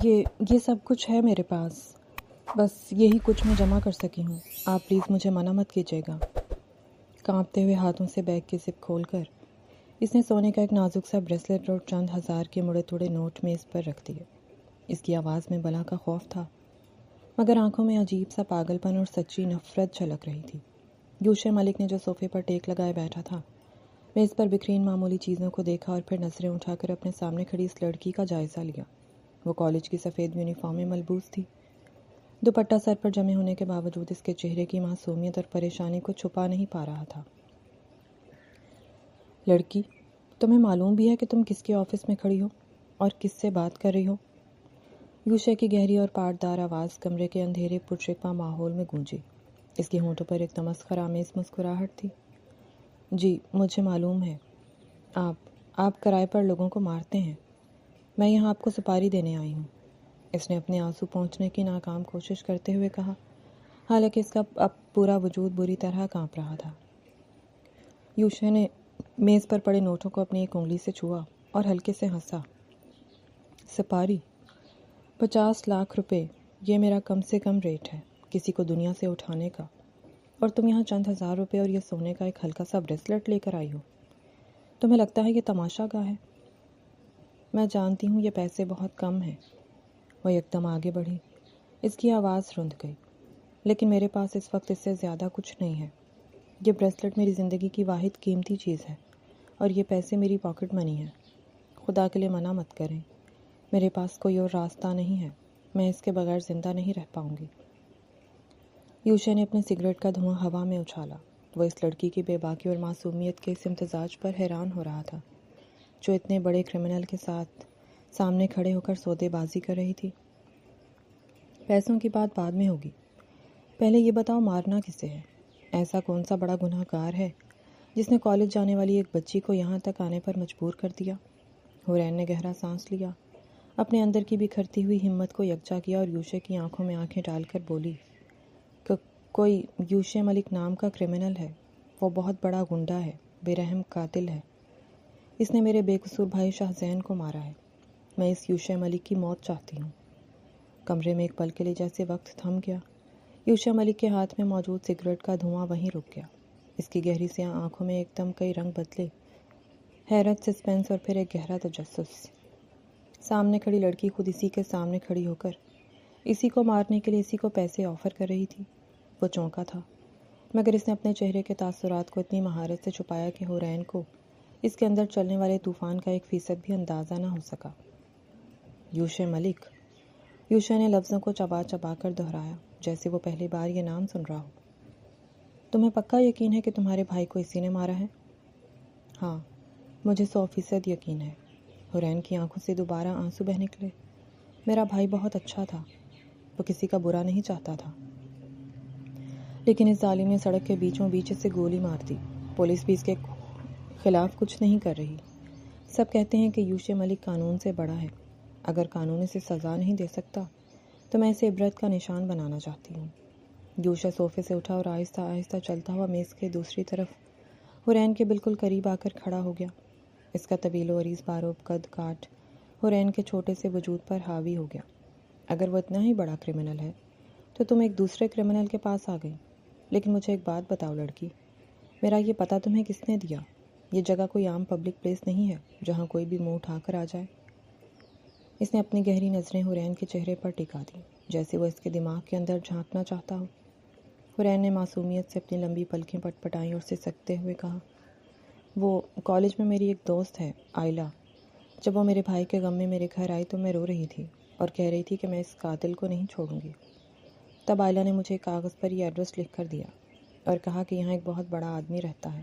یہ سب کچھ ہے میرے پاس، بس یہی کچھ میں جمع کر سکی ہوں۔ آپ پلیز مجھے منع مت کیجیے گا۔ کانپتے ہوئے ہاتھوں سے بیگ کی زپ کھول کر اس نے سونے کا ایک نازک سا بریسلٹ اور چند ہزار کے مڑے توڑے نوٹ میز پر رکھ دیے۔ اس کی آواز میں بلا کا خوف تھا، مگر آنکھوں میں عجیب سا پاگل پن اور سچی نفرت جھلک رہی تھی۔ یوشے ملک نے جو صوفے پر ٹیک لگائے بیٹھا تھا، میز پر بکھری ان معمولی چیزوں کو دیکھا اور پھر نظریں اٹھا کر اپنے سامنے کھڑی اس لڑکی کا جائزہ لیا۔ وہ کالج کی سفید یونیفارم میں ملبوس تھی۔ دوپٹہ سر پر جمے ہونے کے باوجود اس کے چہرے کی معصومیت اور پریشانی کو چھپا نہیں پا رہا تھا۔ لڑکی، تمہیں معلوم بھی ہے کہ تم کس کے آفس میں کھڑی ہو اور کس سے بات کر رہی ہو؟ یوشے کی گہری اور پاٹدار آواز کمرے کے اندھیرے پرشکوا ماحول میں گونجی۔ اس کے ہونٹوں پر ایک تمسخر آمیز مسکراہٹ تھی۔ جی، مجھے معلوم ہے۔ آپ کرائے پر لوگوں کو مارتے ہیں۔ میں یہاں آپ کو سپاری دینے آئی ہوں، اس نے اپنے آنسو پہنچنے کی ناکام کوشش کرتے ہوئے کہا، حالانکہ اس کا اب پورا وجود بری طرح کانپ رہا تھا۔ یوشے نے میز پر پڑے نوٹوں کو اپنی ایک انگلی سے چھوا اور ہلکے سے ہنسا۔ سپاری؟ 50 لاکھ روپے، یہ میرا کم سے کم ریٹ ہے کسی کو دنیا سے اٹھانے کا، اور تم یہاں چند ہزار روپے اور یہ سونے کا ایک ہلکا سا بریسلٹ لے کر آئی ہو۔ تمہیں لگتا ہے یہ تماشا گاہ ہے؟ میں جانتی ہوں یہ پیسے بہت کم ہیں۔ وہ یکدم آگے بڑھی۔ اس کی آواز رند گئی۔ لیکن میرے پاس اس وقت اس سے زیادہ کچھ نہیں ہے۔ یہ بریسلٹ میری زندگی کی واحد قیمتی چیز ہے اور یہ پیسے میری پاکٹ منی ہے۔ خدا کے لیے منع مت کریں، میرے پاس کوئی اور راستہ نہیں ہے، میں اس کے بغیر زندہ نہیں رہ پاؤں گی۔ یوشے نے اپنے سگریٹ کا دھواں ہوا میں اچھالا۔ وہ اس لڑکی کی بے باکی اور معصومیت کے اس امتزاج پر حیران ہو رہا تھا، جو اتنے بڑے کرمنل کے ساتھ سامنے کھڑے ہو کر سودے بازی کر رہی تھی۔ پیسوں کی بات بعد میں ہوگی، پہلے یہ بتاؤ مارنا کسے ہے؟ ایسا کون سا بڑا گناہ گار ہے جس نے کالج جانے والی ایک بچی کو یہاں تک آنے پر مجبور کر دیا؟ حورین نے گہرا سانس لیا، اپنے اندر کی بکھرتی ہوئی ہمت کو یکجا کیا اور یوشے کی آنکھوں میں آنکھیں ڈال کر بولی، کوئی یوشے ملک نام کا کرمنل ہے، وہ بہت بڑا گنڈا ہے، بے رحم قاتل ہے۔ اس نے میرے بے قصور بھائی شاہ زین کو مارا ہے۔ میں اس یوشے ملک کی موت چاہتی ہوں۔ کمرے میں ایک پل کے لیے جیسے وقت تھم گیا۔ یوشے ملک کے ہاتھ میں موجود سگریٹ کا دھواں وہیں رک گیا۔ اس کی گہری سیاہ آنکھوں میں ایک دم کئی رنگ بدلے، حیرت، سسپینس اور پھر ایک گہرا تجسس۔ سامنے کھڑی لڑکی خود اسی کے سامنے کھڑی ہو کر اسی کو مارنے کے لیے اسی کو پیسے آفر کر رہی تھی۔ وہ چونکا تھا، مگر اس نے اپنے چہرے کے تاثرات کو اتنی مہارت سے چھپایا کہ حورین کو اس کے اندر چلنے والے طوفان کا 1% بھی اندازہ نہ ہو سکا۔ یوشے ملک، یوشے نے لفظوں کو چبا چبا کر دہرایا جیسے وہ پہلی بار یہ نام سن رہا ہو۔ تمہیں پکا یقین ہے کہ تمہارے بھائی کو اسی نے مارا ہے؟ ہاں، مجھے 100% یقین ہے۔ حورین کی آنکھوں سے دوبارہ آنسو بہہ نکلے۔ میرا بھائی بہت اچھا تھا، وہ کسی کا برا نہیں چاہتا تھا، لیکن اس ظالم نے سڑک کے بیچوں بیچ سے گولی مار دی۔ پولیس بھی اس کے خلاف کچھ نہیں کر رہی۔ سب کہتے ہیں کہ یوشے ملک قانون سے بڑا ہے۔ اگر قانون اسے سزا نہیں دے سکتا تو میں اسے عبرت کا نشان بنانا چاہتی ہوں۔ یوشا صوفے سے اٹھا اور آہستہ آہستہ چلتا ہوا میز کے دوسری طرف حورین کے بالکل قریب آ کر کھڑا ہو گیا۔ اس کا طویل و عریض باروب قد کاٹ حورین کے چھوٹے سے وجود پر حاوی ہو گیا۔ اگر وہ اتنا ہی بڑا کرمنل ہے تو تم ایک دوسرے کرمنل کے پاس آ گئی۔ لیکن مجھے ایک بات بتاؤ لڑکی، میرا یہ پتہ تمہیں کس نے دیا؟ یہ جگہ کوئی عام پبلک پلیس نہیں ہے جہاں کوئی بھی منہ اٹھا کر آ جائے۔ اس نے اپنی گہری نظریں حورین کے چہرے پر ٹکا دیں جیسے وہ اس کے دماغ کے اندر جھانکنا چاہتا ہو۔ حورین نے معصومیت سے اپنی لمبی پلکیں پٹ پٹائیں اور سسکتے ہوئے کہا، وہ کالج میں میری ایک دوست ہے آئلہ۔ جب وہ میرے بھائی کے غم میں میرے گھر آئی تو میں رو رہی تھی اور کہہ رہی تھی کہ میں اس قاتل کو نہیں چھوڑوں گی۔ تب آئلہ نے مجھے کاغذ پر یہ ایڈریس لکھ کر دیا اور کہا کہ یہاں ایک بہت بڑا آدمی رہتا ہے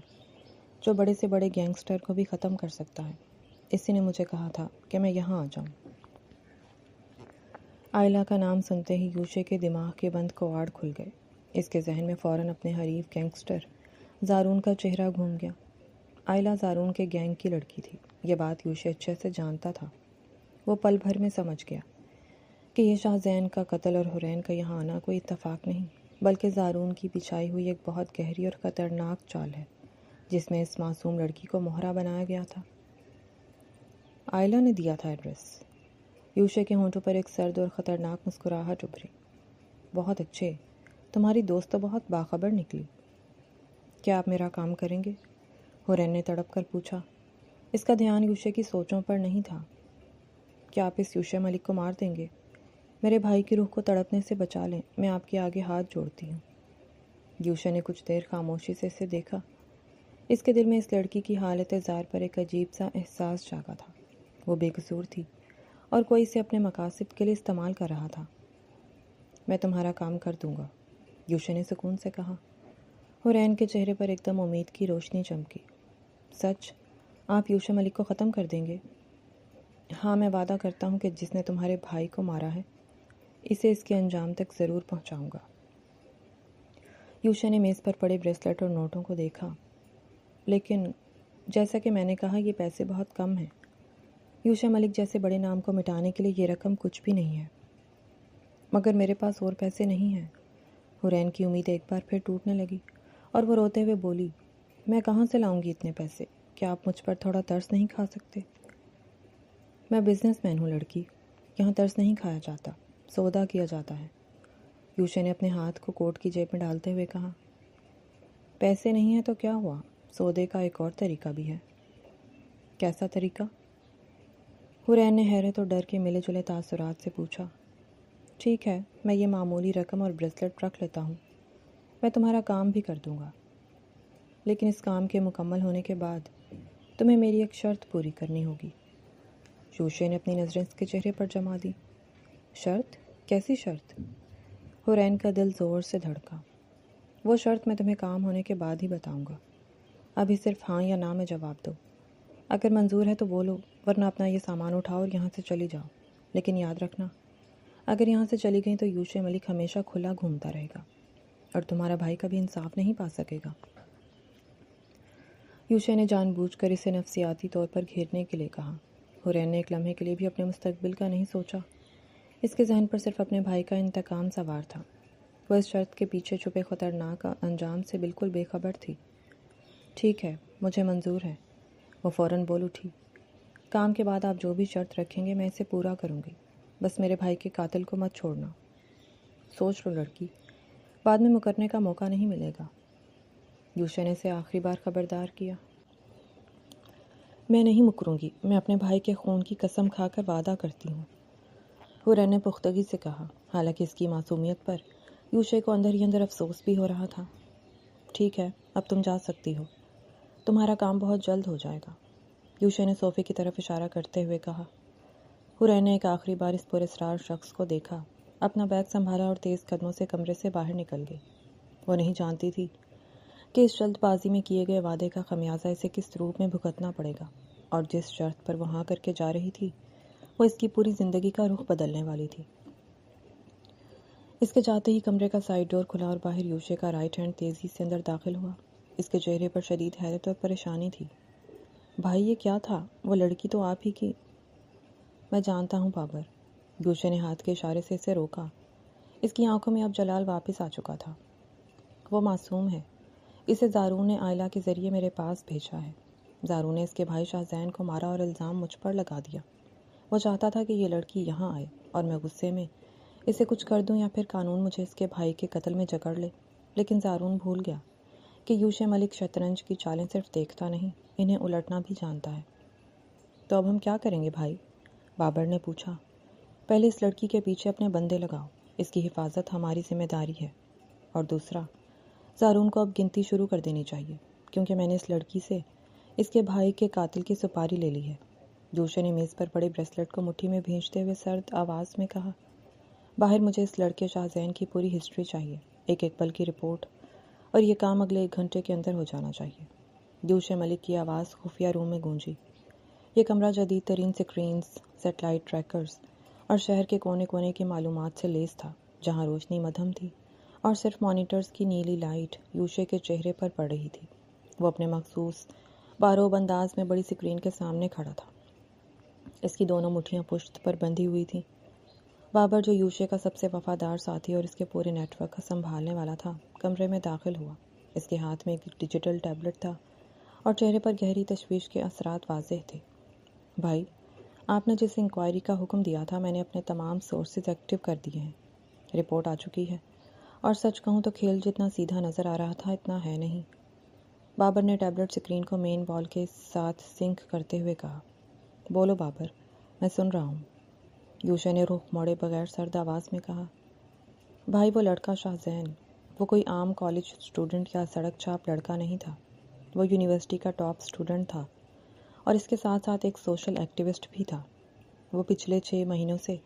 جو بڑے سے بڑے گینگسٹر کو بھی ختم کر سکتا ہے۔ اسی نے مجھے کہا تھا کہ میں یہاں آ جاؤں۔ آئلہ کا نام سنتے ہی یوشے کے دماغ کے بند کواڑ کھل گئے۔ اس کے ذہن میں فوراً اپنے حریف گینگسٹر زارون کا چہرہ گھوم گیا۔ آئلہ زارون کے گینگ کی لڑکی تھی، یہ بات یوشے اچھے سے جانتا تھا۔ وہ پل بھر میں سمجھ گیا کہ یہ شاہ زین کا قتل اور حورین کا یہاں آنا کوئی اتفاق نہیں، بلکہ زارون کی بچھائی ہوئی ایک بہت گہری اور خطرناک چال ہے جس میں اس معصوم لڑکی کو مہرہ بنایا گیا تھا۔ آئلہ نے دیا تھا ایڈریس؟ یوشے کے ہونٹوں پر ایک سرد اور خطرناک مسکراہٹ ابھری۔ بہت اچھے، تمہاری دوست تو بہت باخبر نکلی۔ کیا آپ میرا کام کریں گے؟ ہورین نے تڑپ کر پوچھا۔ اس کا دھیان یوشے کی سوچوں پر نہیں تھا۔ کیا آپ اس یوشے ملک کو مار دیں گے؟ میرے بھائی کی روح کو تڑپنے سے بچا لیں، میں آپ کے آگے ہاتھ جوڑتی ہوں۔ یوشے نے کچھ دیر خاموشی سے اسے دیکھا۔ اس کے دل میں اس لڑکی کی حالت زار پر ایک عجیب سا احساس جاگا تھا۔ وہ بے قصور تھی اور کوئی اسے اپنے مقاصد کے لیے استعمال کر رہا تھا۔ میں تمہارا کام کر دوں گا، یوشے نے سکون سے کہا۔ ہورین کے چہرے پر ایک دم امید کی روشنی چمکی۔ سچ؟ آپ یوشے ملک کو ختم کر دیں گے؟ ہاں، میں وعدہ کرتا ہوں کہ جس نے تمہارے بھائی کو مارا ہے اسے اس کے انجام تک ضرور پہنچاؤں گا۔ یوشے نے میز پر پڑے بریسلٹ اور نوٹوں کو دیکھا۔ لیکن جیسا کہ میں نے کہا، یہ پیسے بہت کم ہیں۔ یوشے ملک جیسے بڑے نام کو مٹانے کے لیے یہ رقم کچھ بھی نہیں ہے۔ مگر میرے پاس اور پیسے نہیں ہیں۔ ہورین کی امید ایک بار پھر ٹوٹنے لگی اور وہ روتے ہوئے بولی، میں کہاں سے لاؤں گی اتنے پیسے؟ کیا آپ مجھ پر تھوڑا ترس نہیں کھا سکتے؟ میں بزنس مین ہوں لڑکی، یہاں ترس نہیں کھایا جاتا، سودا کیا جاتا ہے۔ یوشے نے اپنے ہاتھ کو کوٹ کی جیب میں ڈالتے ہوئے کہا۔ پیسے نہیں ہیں تو کیا ہوا، سودے کا ایک اور طریقہ بھی ہے۔ کیسا طریقہ؟ ہورین نے حیرت اور ڈر کے ملے جلے تاثرات سے پوچھا۔ ٹھیک ہے، میں یہ معمولی رقم اور بریسلٹ رکھ لیتا ہوں، میں تمہارا کام بھی کر دوں گا، لیکن اس کام کے مکمل ہونے کے بعد تمہیں میری ایک شرط پوری کرنی ہوگی۔ یوشے نے اپنی نظریں اس کے چہرے پر جما دی۔ شرط؟ کیسی شرط؟ ہورین کا دل زور سے دھڑکا۔ وہ شرط میں تمہیں کام ہونے کے بعد ہی بتاؤں گا، ابھی صرف ہاں یا نہ میں جواب دو۔ اگر منظور ہے تو بولو، ورنہ اپنا یہ سامان اٹھاؤ اور یہاں سے چلی جاؤ۔ لیکن یاد رکھنا، اگر یہاں سے چلی گئی تو یوشے ملک ہمیشہ کھلا گھومتا رہے گا اور تمہارا بھائی کبھی انصاف نہیں پا سکے گا۔ یوشے نے جان بوجھ کر اسے نفسیاتی طور پر گھیرنے کے لیے کہا۔ ہورین نے ایک لمحے کے لیے بھی اپنے مستقبل کا نہیں سوچا۔ اس کے ذہن پر صرف اپنے بھائی کا انتقام سوار تھا۔ وہ اس شرط کے پیچھے چھپے خطرناک انجام سے بالکل بے خبر تھی۔ ٹھیک ہے، مجھے منظور ہے، وہ فوراً بول اٹھی۔ کام کے بعد آپ جو بھی شرط رکھیں گے میں اسے پورا کروں گی، بس میرے بھائی کے قاتل کو مت چھوڑنا۔ سوچ لو لڑکی، بعد میں مکرنے کا موقع نہیں ملے گا۔ یوشے نے اسے آخری بار خبردار کیا۔ میں نہیں مکروں گی، میں اپنے بھائی کے خون کی قسم کھا کر وعدہ کرتی ہوں، ہورین نے پختگی سے کہا، حالانکہ اس کی معصومیت پر یوشے کو اندر ہی اندر افسوس بھی ہو رہا تھا۔ ٹھیک ہے، اب تم جا سکتی ہو، تمہارا کام بہت جلد ہو جائے گا، یوشے نے صوفے کی طرف اشارہ کرتے ہوئے کہا۔ ہورین نے ایک آخری بار اس پراسرار شخص کو دیکھا، اپنا بیگ سنبھالا اور تیز قدموں سے کمرے سے باہر نکل گئی۔ وہ نہیں جانتی تھی کہ اس جلد بازی میں کیے گئے وعدے کا خمیازہ اسے کس روپ میں بھگتنا پڑے گا، اور جس شرط پر وہ ہاں کر کے جا رہی تھی وہ اس کی پوری زندگی کا رخ بدلنے والی تھی۔ اس کے جاتے ہی کمرے کا سائیڈ ڈور کھلا اور باہر یوشے کا رائٹ ہینڈ تیزی سے اندر داخل ہوا۔ اس کے چہرے پر شدید حیرت اور پریشانی تھی۔ بھائی، یہ کیا تھا؟ وہ لڑکی تو آپ ہی کی۔ میں جانتا ہوں بابر، یوشے نے ہاتھ کے اشارے سے اسے روکا۔ اس کی آنکھوں میں اب جلال واپس آ چکا تھا۔ وہ معصوم ہے، اسے زارون نے آئلہ کے ذریعے میرے پاس بھیجا ہے۔ زارون نے اس کے بھائی شاہ زین کو مارا اور الزام مجھ پر لگا دیا۔ وہ چاہتا تھا کہ یہ لڑکی یہاں آئے اور میں غصے میں اسے کچھ کر دوں یا پھر قانون مجھے اس کے بھائی کے قتل میں جکڑ لے، لیکن زارون بھول گیا کہ یوشے ملک شطرنج کی چالیں صرف دیکھتا نہیں، انہیں الٹنا بھی جانتا ہے۔ تو اب ہم کیا کریں گے بھائی؟ بابر نے پوچھا۔ پہلے اس لڑکی کے پیچھے اپنے بندے لگاؤ، اس کی حفاظت ہماری ذمہ داری ہے، اور دوسرا، زارون کو اب گنتی شروع کر دینی چاہیے، کیونکہ میں نے اس لڑکی سے اس کے بھائی کے قاتل کی سپاری لے لی ہے۔ یوشے نے میز پر پڑے بریسلٹ کو مٹھی میں بھینچتے ہوئے سرد آواز میں کہا۔ باہر مجھے اس لڑکے شاہ زین کی پوری ہسٹری چاہیے، ایک ایک پل کی رپورٹ، اور یہ کام اگلے 1 گھنٹے کے اندر ہو جانا چاہیے۔ یوشے ملک کی آواز خفیہ روم میں گونجی۔ یہ کمرہ جدید ترین سکرینز، سیٹلائٹ ٹریکرز اور شہر کے کونے کونے کی معلومات سے لیس تھا، جہاں روشنی مدھم تھی اور صرف مانیٹرز کی نیلی لائٹ یوشے کے چہرے پر پڑ رہی تھی۔ وہ اپنے مخصوص باروب انداز میں بڑی سکرین کے سامنے کھڑا تھا۔ اس کی دونوں مٹھیاں پشت پر بندھی ہوئی تھیں۔ بابر، جو یوشے کا سب سے وفادار ساتھی اور اس کے پورے نیٹ ورک کا سنبھالنے والا تھا، کمرے میں داخل ہوا۔ اس کے ہاتھ میں ایک ڈیجیٹل ٹیبلٹ تھا اور چہرے پر گہری تشویش کے اثرات واضح تھے۔ بھائی، آپ نے جس انکوائری کا حکم دیا تھا میں نے اپنے تمام سورسز ایکٹیو کر دیے ہیں، رپورٹ آ چکی ہے، اور سچ کہوں تو کھیل جتنا سیدھا نظر آ رہا تھا اتنا ہے نہیں۔ بابر نے ٹیبلٹ اسکرین کو مین بال کے ساتھ سنک کرتے ہوئے کہا۔ بولو بابر، میں سن رہا ہوں۔ یوشا نے رخ موڑے بغیر سرد آواز میں کہا۔ بھائی وہ لڑکا شاہزین، وہ کوئی عام کالج اسٹوڈنٹ یا سڑک چھاپ لڑکا نہیں تھا، وہ یونیورسٹی کا ٹاپ اسٹوڈنٹ تھا، اور اس کے ساتھ ساتھ ایک سوشل ایکٹیوسٹ بھی تھا۔ وہ پچھلے 6 مہینوں سے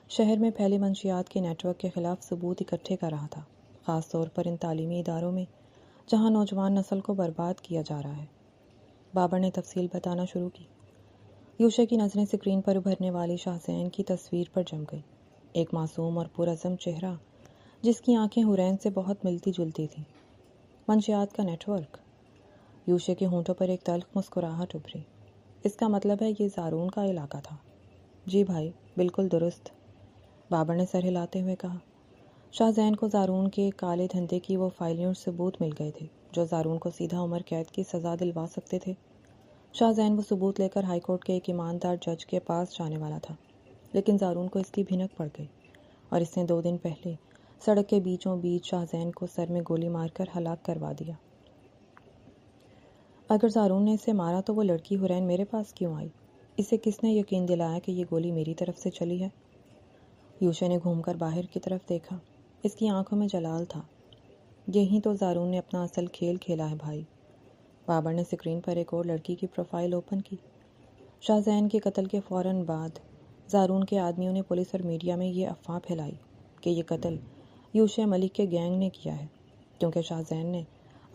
شہر میں پھیلے منشیات کے نیٹ ورک کے خلاف ثبوت اکٹھے کر رہا تھا، خاص طور پر ان تعلیمی اداروں میں جہاں نوجوان نسل کو برباد کیا جا رہا ہے۔ بابر نے تفصیل بتانا شروع کی۔ یوشا کی نظریں اسکرین پر ابھرنے والی شاہزین کی تصویر پر جم گئی، ایک معصوم اور پرعزم چہرہ جس کی آنکھیں حرین سے بہت ملتی جلتی تھیں۔ منشیات کا نیٹ ورک؟ یوشا کے ہونٹوں پر ایک تلخ مسکراہٹ ابھری۔ اس کا مطلب ہے یہ زارون کا علاقہ تھا؟ جی بھائی، بالکل درست، بابر نے سر ہلاتے ہوئے کہا۔ شاہزین کو زارون کے کالے دھندے کی وہ فائلیں اور ثبوت مل گئے تھے جو زارون کو سیدھا عمر قید کی سزا دلوا سکتے تھے۔ شاہزین وہ ثبوت لے کر ہائی کورٹ کے ایک ایماندار جج کے پاس جانے والا تھا، لیکن زارون کو اس کی بھنک پڑ گئی، اور اس نے 2 دن پہلے سڑک کے بیچوں بیچ شاہزین کو سر میں گولی مار کر ہلاک کروا دیا۔ اگر زارون نے اسے مارا تو وہ لڑکی حرین میرے پاس کیوں آئی؟ اسے کس نے یقین دلایا کہ یہ گولی میری طرف سے چلی ہے؟ یوشا نے گھوم کر باہر کی طرف دیکھا۔ اس کی آنکھوں میں جلال تھا۔ یہی تو زارون نے اپنا اصل کھیل کھیلا ہے بھائی۔ بابر نے اسکرین پر ایک اور لڑکی کی پروفائل اوپن کی۔ شاہزین کے قتل کے فوراً بعد زارون کے آدمیوں نے پولیس اور میڈیا میں یہ افواہ پھیلائی کہ یہ قتل یوشا ملک کے گینگ نے کیا ہے، کیونکہ شاہزین نے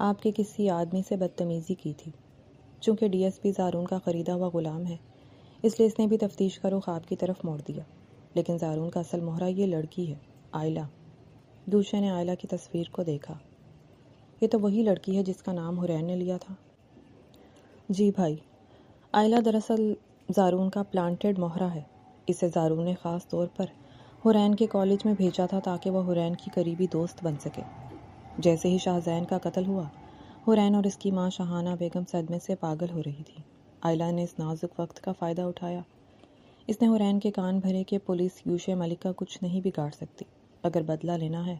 آپ کے کسی آدمی سے بدتمیزی کی تھی۔ چونکہ ڈی ایس پی زارون کا خریدا ہوا غلام ہے، اس لیے اس نے بھی تفتیش کا رخ آپ کی طرف موڑ دیا، لیکن زارون کا اصل مہرہ یہ لڑکی ہے، آئلہ۔ یوشا نے آئلہ کی تصویر کو دیکھا۔ یہ تو وہی لڑکی ہے جس کا نام حرین نے لیا تھا۔ جی بھائی، آئلہ دراصل زارون کا پلانٹڈ مہرہ ہے۔ اسے زارون نے خاص طور پر حرین کے کالج میں بھیجا تھا تاکہ وہ حرین کی قریبی دوست بن سکے۔ جیسے ہی شاہزین کا قتل ہوا، حرین اور اس کی ماں شاہانہ بیگم صدمے سے پاگل ہو رہی تھی۔ آئلہ نے اس نازک وقت کا فائدہ اٹھایا۔ اس نے حرین کے کان بھرے کہ پولیس یوشا ملک کا کچھ نہیں بگاڑ سکتی۔ اگر بدلہ لینا ہے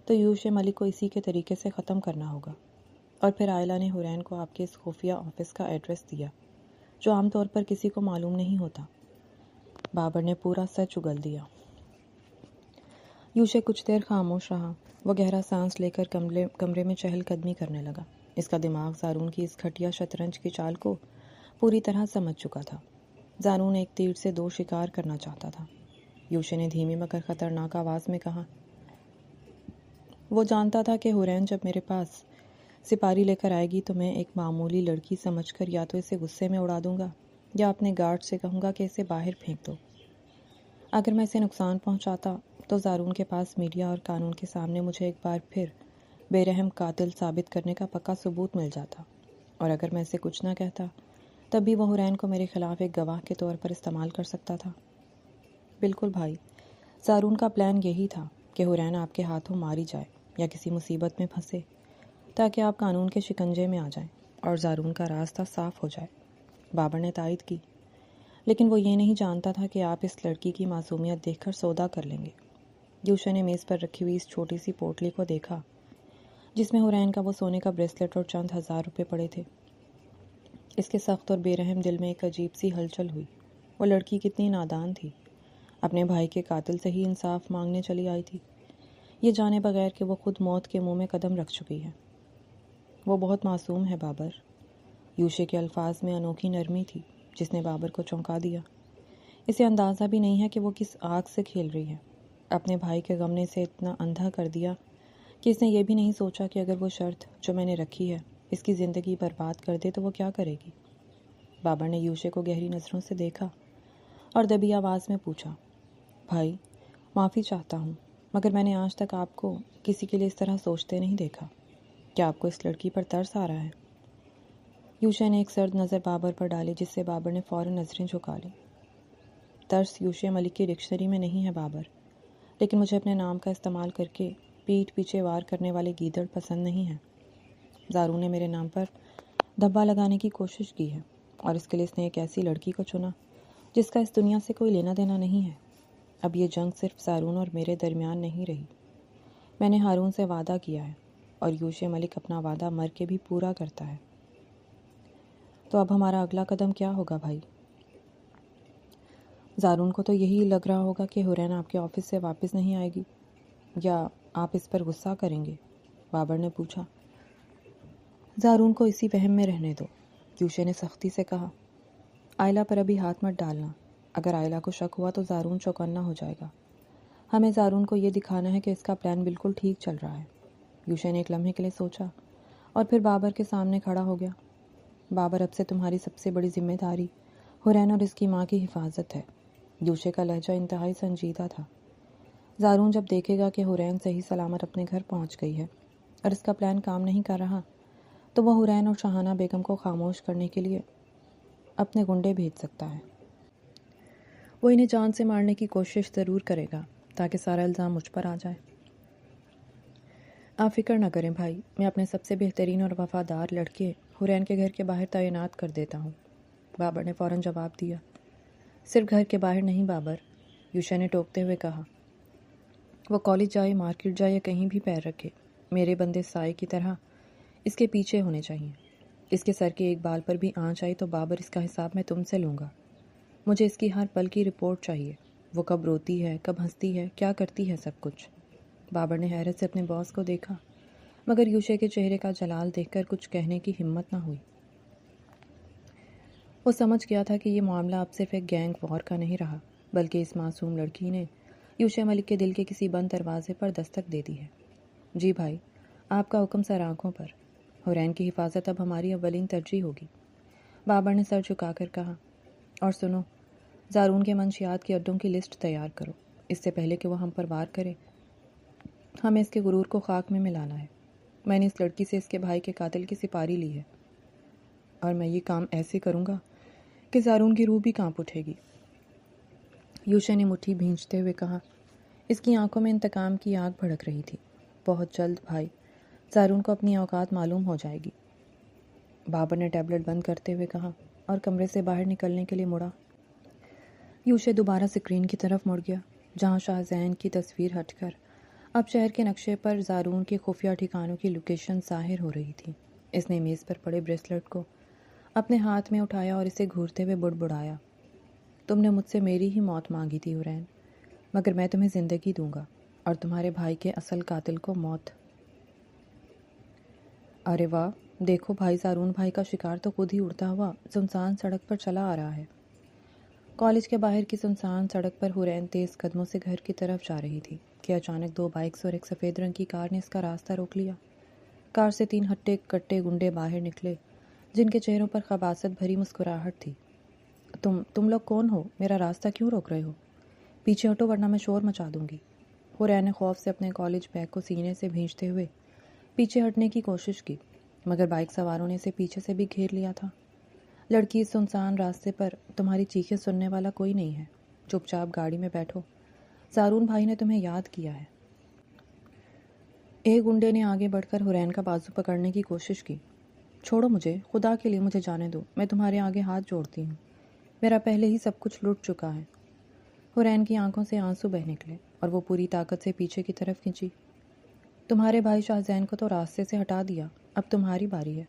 تو یوشا ملک کو اسی کے طریقے سے ختم کرنا ہوگا۔ اور پھر آئلہ نے حرین کو آپ کے اس خفیہ آفس کا ایڈریس دیا، جو عام طور پر کسی کو معلوم نہیں ہوتا۔ بابر نے پورا سچ اگل دیا۔ یوشا کچھ دیر خاموش رہا۔ وہ گہرا سانس لے کر کمرے میں چہل قدمی کرنے لگا۔ اس کا دماغ زارون کی اس گھٹیا شطرنج کی چال کو پوری طرح سمجھ چکا تھا۔ زارون ایک تیر سے 2 شکار کرنا چاہتا تھا۔ یوشا نے دھیمی مگر خطرناک آواز میں کہا۔ وہ جانتا تھا کہ حرین جب میرے پاس سپاری لے کر آئے گی تو میں ایک معمولی لڑکی سمجھ کر یا تو اسے غصے میں اڑا دوں گا یا اپنے گارڈ سے کہوں گا کہ اسے باہر پھینک دو۔ اگر میں اسے نقصان پہنچاتا تو زارون کے پاس میڈیا اور قانون کے سامنے مجھے ایک بار پھر بے رحم قاتل ثابت کرنے کا پکا ثبوت مل جاتا، اور اگر میں اسے کچھ نہ کہتا تب بھی وہ حرین کو میرے خلاف ایک گواہ کے طور پر استعمال کر سکتا تھا۔ بالکل بھائی، زارون کا پلان یہی تھا کہ حرین آپ کے ہاتھوں ماری جائے یا کسی مصیبت میں پھنسے تاکہ آپ قانون کے شکنجے میں آ جائیں اور زارون کا راستہ صاف ہو جائے۔ بابر نے تائید کی۔ لیکن وہ یہ نہیں جانتا تھا کہ آپ اس لڑکی کی معصومیت دیکھ کر سودا کر لیں گے۔ یوشا نے میز پر رکھی ہوئی اس چھوٹی سی پوٹلی کو دیکھا جس میں حرین کا وہ سونے کا بریسلٹ اور چند 1000 روپے پڑے تھے۔ اس کے سخت اور بے رحم دل میں ایک عجیب سی ہلچل ہوئی۔ وہ لڑکی کتنی نادان تھی، اپنے بھائی کے قاتل سے ہی انصاف مانگنے چلی آئی تھی، یہ جانے بغیر کہ وہ خود موت کے منہ میں قدم رکھ چکی ہے۔ وہ بہت معصوم ہے بابر۔ یوشا کے الفاظ میں انوکھی نرمی تھی جس نے بابر کو چونکا دیا۔ اسے اندازہ بھی نہیں ہے کہ وہ کس آگ سے کھیل رہی ہے۔ اپنے بھائی کے غم نے اسے اتنا اندھا کر دیا کہ اس نے یہ بھی نہیں سوچا کہ اگر وہ شرط جو میں نے رکھی ہے اس کی زندگی برباد کر دے تو وہ کیا کرے گی۔ بابر نے یوشا کو گہری نظروں سے دیکھا اور دبی آواز میں پوچھا، بھائی معافی چاہتا ہوں، مگر میں نے آج تک آپ کو کسی کے لیے اس طرح سوچتے نہیں دیکھا۔ کیا آپ کو اس لڑکی پر ترس آ رہا ہے؟ یوشا نے ایک سرد نظر بابر پر ڈالی جس سے بابر نے فوراً نظریں جھکا لیں۔ ترس یوشا ملک کی ڈکشنری میں نہیں ہے بابر، لیکن مجھے اپنے نام کا استعمال کر کے پیٹھ پیچھے وار کرنے والے گیدڑ پسند نہیں ہیں۔ زارون نے میرے نام پر دھبا لگانے کی کوشش کی ہے، اور اس کے لیے اس نے ایک ایسی لڑکی کو چنا جس کا اس دنیا سے کوئی لینا دینا نہیں ہے۔ اب یہ جنگ صرف زارون اور میرے درمیان نہیں رہی۔ میں نے ہارون سے وعدہ کیا ہے اور یوشے ملک اپنا وعدہ مر کے بھی پورا کرتا ہے۔ تو اب ہمارا اگلا قدم کیا ہوگا بھائی؟ زارون کو تو یہی لگ رہا ہوگا کہ حورین آپ کے آفس سے واپس نہیں آئے گی، یا آپ اس پر غصہ کریں گے؟ بابر نے پوچھا۔ زارون کو اسی وہم میں رہنے دو، یوشے نے سختی سے کہا۔ آئلہ پر ابھی ہاتھ مت ڈالنا، اگر آئلہ کو شک ہوا تو زارون چوکنا ہو جائے گا۔ ہمیں زارون کو یہ دکھانا ہے کہ اس کا پلان بالکل ٹھیک چل رہا ہے۔ یوشے نے ایک لمحے کے لیے سوچا اور پھر بابر کے سامنے کھڑا ہو گیا۔ بابر، اب سے تمہاری سب سے بڑی ذمہ داری حورین اور اس کی ماں کی حفاظت ہے۔ یوشے کا لہجہ انتہائی سنجیدہ تھا۔ زارون جب دیکھے گا کہ حورین صحیح سلامت اپنے گھر پہنچ گئی ہے اور اس کا پلان کام نہیں کر رہا، تو وہ حورین اور شاہانہ بیگم کو خاموش کرنے کے لیے اپنے گنڈے بھیج سکتا ہے۔ وہ انہیں جان سے مارنے کی کوشش ضرور کرے گا تاکہ سارا الزام مجھ پر آ جائے۔ آپ فکر نہ کریں بھائی، میں اپنے سب سے بہترین اور وفادار لڑکے حورین کے گھر کے باہر تعینات کر دیتا ہوں، بابر نے فوراً جواب دیا۔ صرف گھر کے باہر نہیں بابر، یوشا نے ٹوکتے ہوئے کہا۔ وہ کالج جائے، مارکیٹ جائے یا کہیں بھی پیر رکھے، میرے بندے سائے کی طرح اس کے پیچھے ہونے چاہیے۔ اس کے سر کے ایک بال پر بھی آنچ آئی تو بابر اس کا حساب میں تم سے لوں گا۔ مجھے اس کی ہر پل کی رپورٹ چاہیے، وہ کب روتی ہے، کب ہنستی ہے، کیا کرتی ہے، سب کچھ۔ بابر نے حیرت سے اپنے باس کو دیکھا، مگر یوشے کے چہرے کا جلال دیکھ کر کچھ کہنے کی ہمت نہ ہوئی۔ وہ سمجھ گیا تھا کہ یہ معاملہ اب صرف ایک گینگ وار کا نہیں رہا، بلکہ اس معصوم لڑکی نے یوشے ملک کے دل کے کسی بند دروازے پر دستک دے دی ہے۔ جی بھائی، آپ کا حکم سر آنکھوں پر۔ حورین کی حفاظت اب ہماری اولین ترجیح ہوگی، بابر نے سر جھکا کر کہا۔ اور سنو، زارون کے منشیات کے اڈوں کی لسٹ تیار کرو، اس سے پہلے کہ وہ ہم پر وار کرے۔ ہمیں اس کے غرور کو خاک میں ملانا ہے۔ میں نے اس لڑکی سے اس کے بھائی کے قاتل کی سپاری لی ہے، اور میں یہ کام ایسے کروں گا کہ زارون کی روح بھی کانپ اٹھے گی، یوشے نے مٹھی بھینچتے ہوئے کہا۔ اس کی آنکھوں میں انتقام کی آگ بھڑک رہی تھی۔ بہت جلد بھائی، زارون کو اپنی اوقات معلوم ہو جائے گی، بابر نے ٹیبلٹ بند کرتے ہوئے کہا اور کمرے سے باہر نکلنے کے لیے مڑا۔ یوشے دوبارہ سکرین کی طرف مڑ گیا، جہاں شاہ زین کی تصویر ہٹ کر اب شہر کے نقشے پر زارون کے خفیہ ٹھکانوں کی لوکیشن ظاہر ہو رہی تھی۔ اس نے میز پر پڑے بریسلٹ کو اپنے ہاتھ میں اٹھایا اور اسے گھورتے ہوئے بڑبڑایا۔ تم نے مجھ سے میری ہی موت مانگی تھی حورین، مگر میں تمہیں زندگی دوں گا اور تمہارے بھائی کے اصل قاتل کو موت۔ ارے واہ، دیکھو بھائی، زارون بھائی کا شکار تو خود ہی اڑتا ہوا سنسان سڑک پر چلا آ رہا ہے۔ کالج کے باہر کی سنسان سڑک پر حورین تیز قدموں سے گھر کی طرف جا رہی تھی کہ اچانک 2 بائکس اور ایک سفید رنگ کی کار نے اس کا راستہ روک لیا۔ کار سے 3 ہٹے کٹے گنڈے باہر نکلے، جن کے چہروں پر خباثت بھری مسکراہٹ تھی۔ تم لوگ کون ہو؟ میرا راستہ کیوں روک رہے ہو؟ پیچھے ہٹو ورنہ میں شور مچا دوں گی۔ حورین نے خوف سے اپنے کالج بیگ کو سینے سے بھینچتے ہوئے پیچھے ہٹنے کی کوشش کی، مگر بائک سواروں نے اسے پیچھے سے بھی گھیر لیا تھا۔ لڑکی، اس سنسان راستے پر تمہاری چیخیں سننے والا کوئی نہیں ہے، چپ چاپ گاڑی میں بیٹھو، زارون بھائی نے تمہیں یاد کیا ہے۔ ایک گنڈے نے آگے بڑھ کر حورین کا بازو پکڑنے کی کوشش کی۔ چھوڑو مجھے، خدا کے لیے مجھے جانے دو، میں تمہارے آگے ہاتھ جوڑتی ہوں، میرا پہلے ہی سب کچھ لٹ چکا ہے۔ حورین کی آنکھوں سے آنسو بہہ نکلے اور وہ پوری طاقت سے پیچھے کی طرف کھنچی۔ تمہارے بھائی شاہ زین کو تو راستے سے ہٹا دیا، اب تمہاری باری ہے،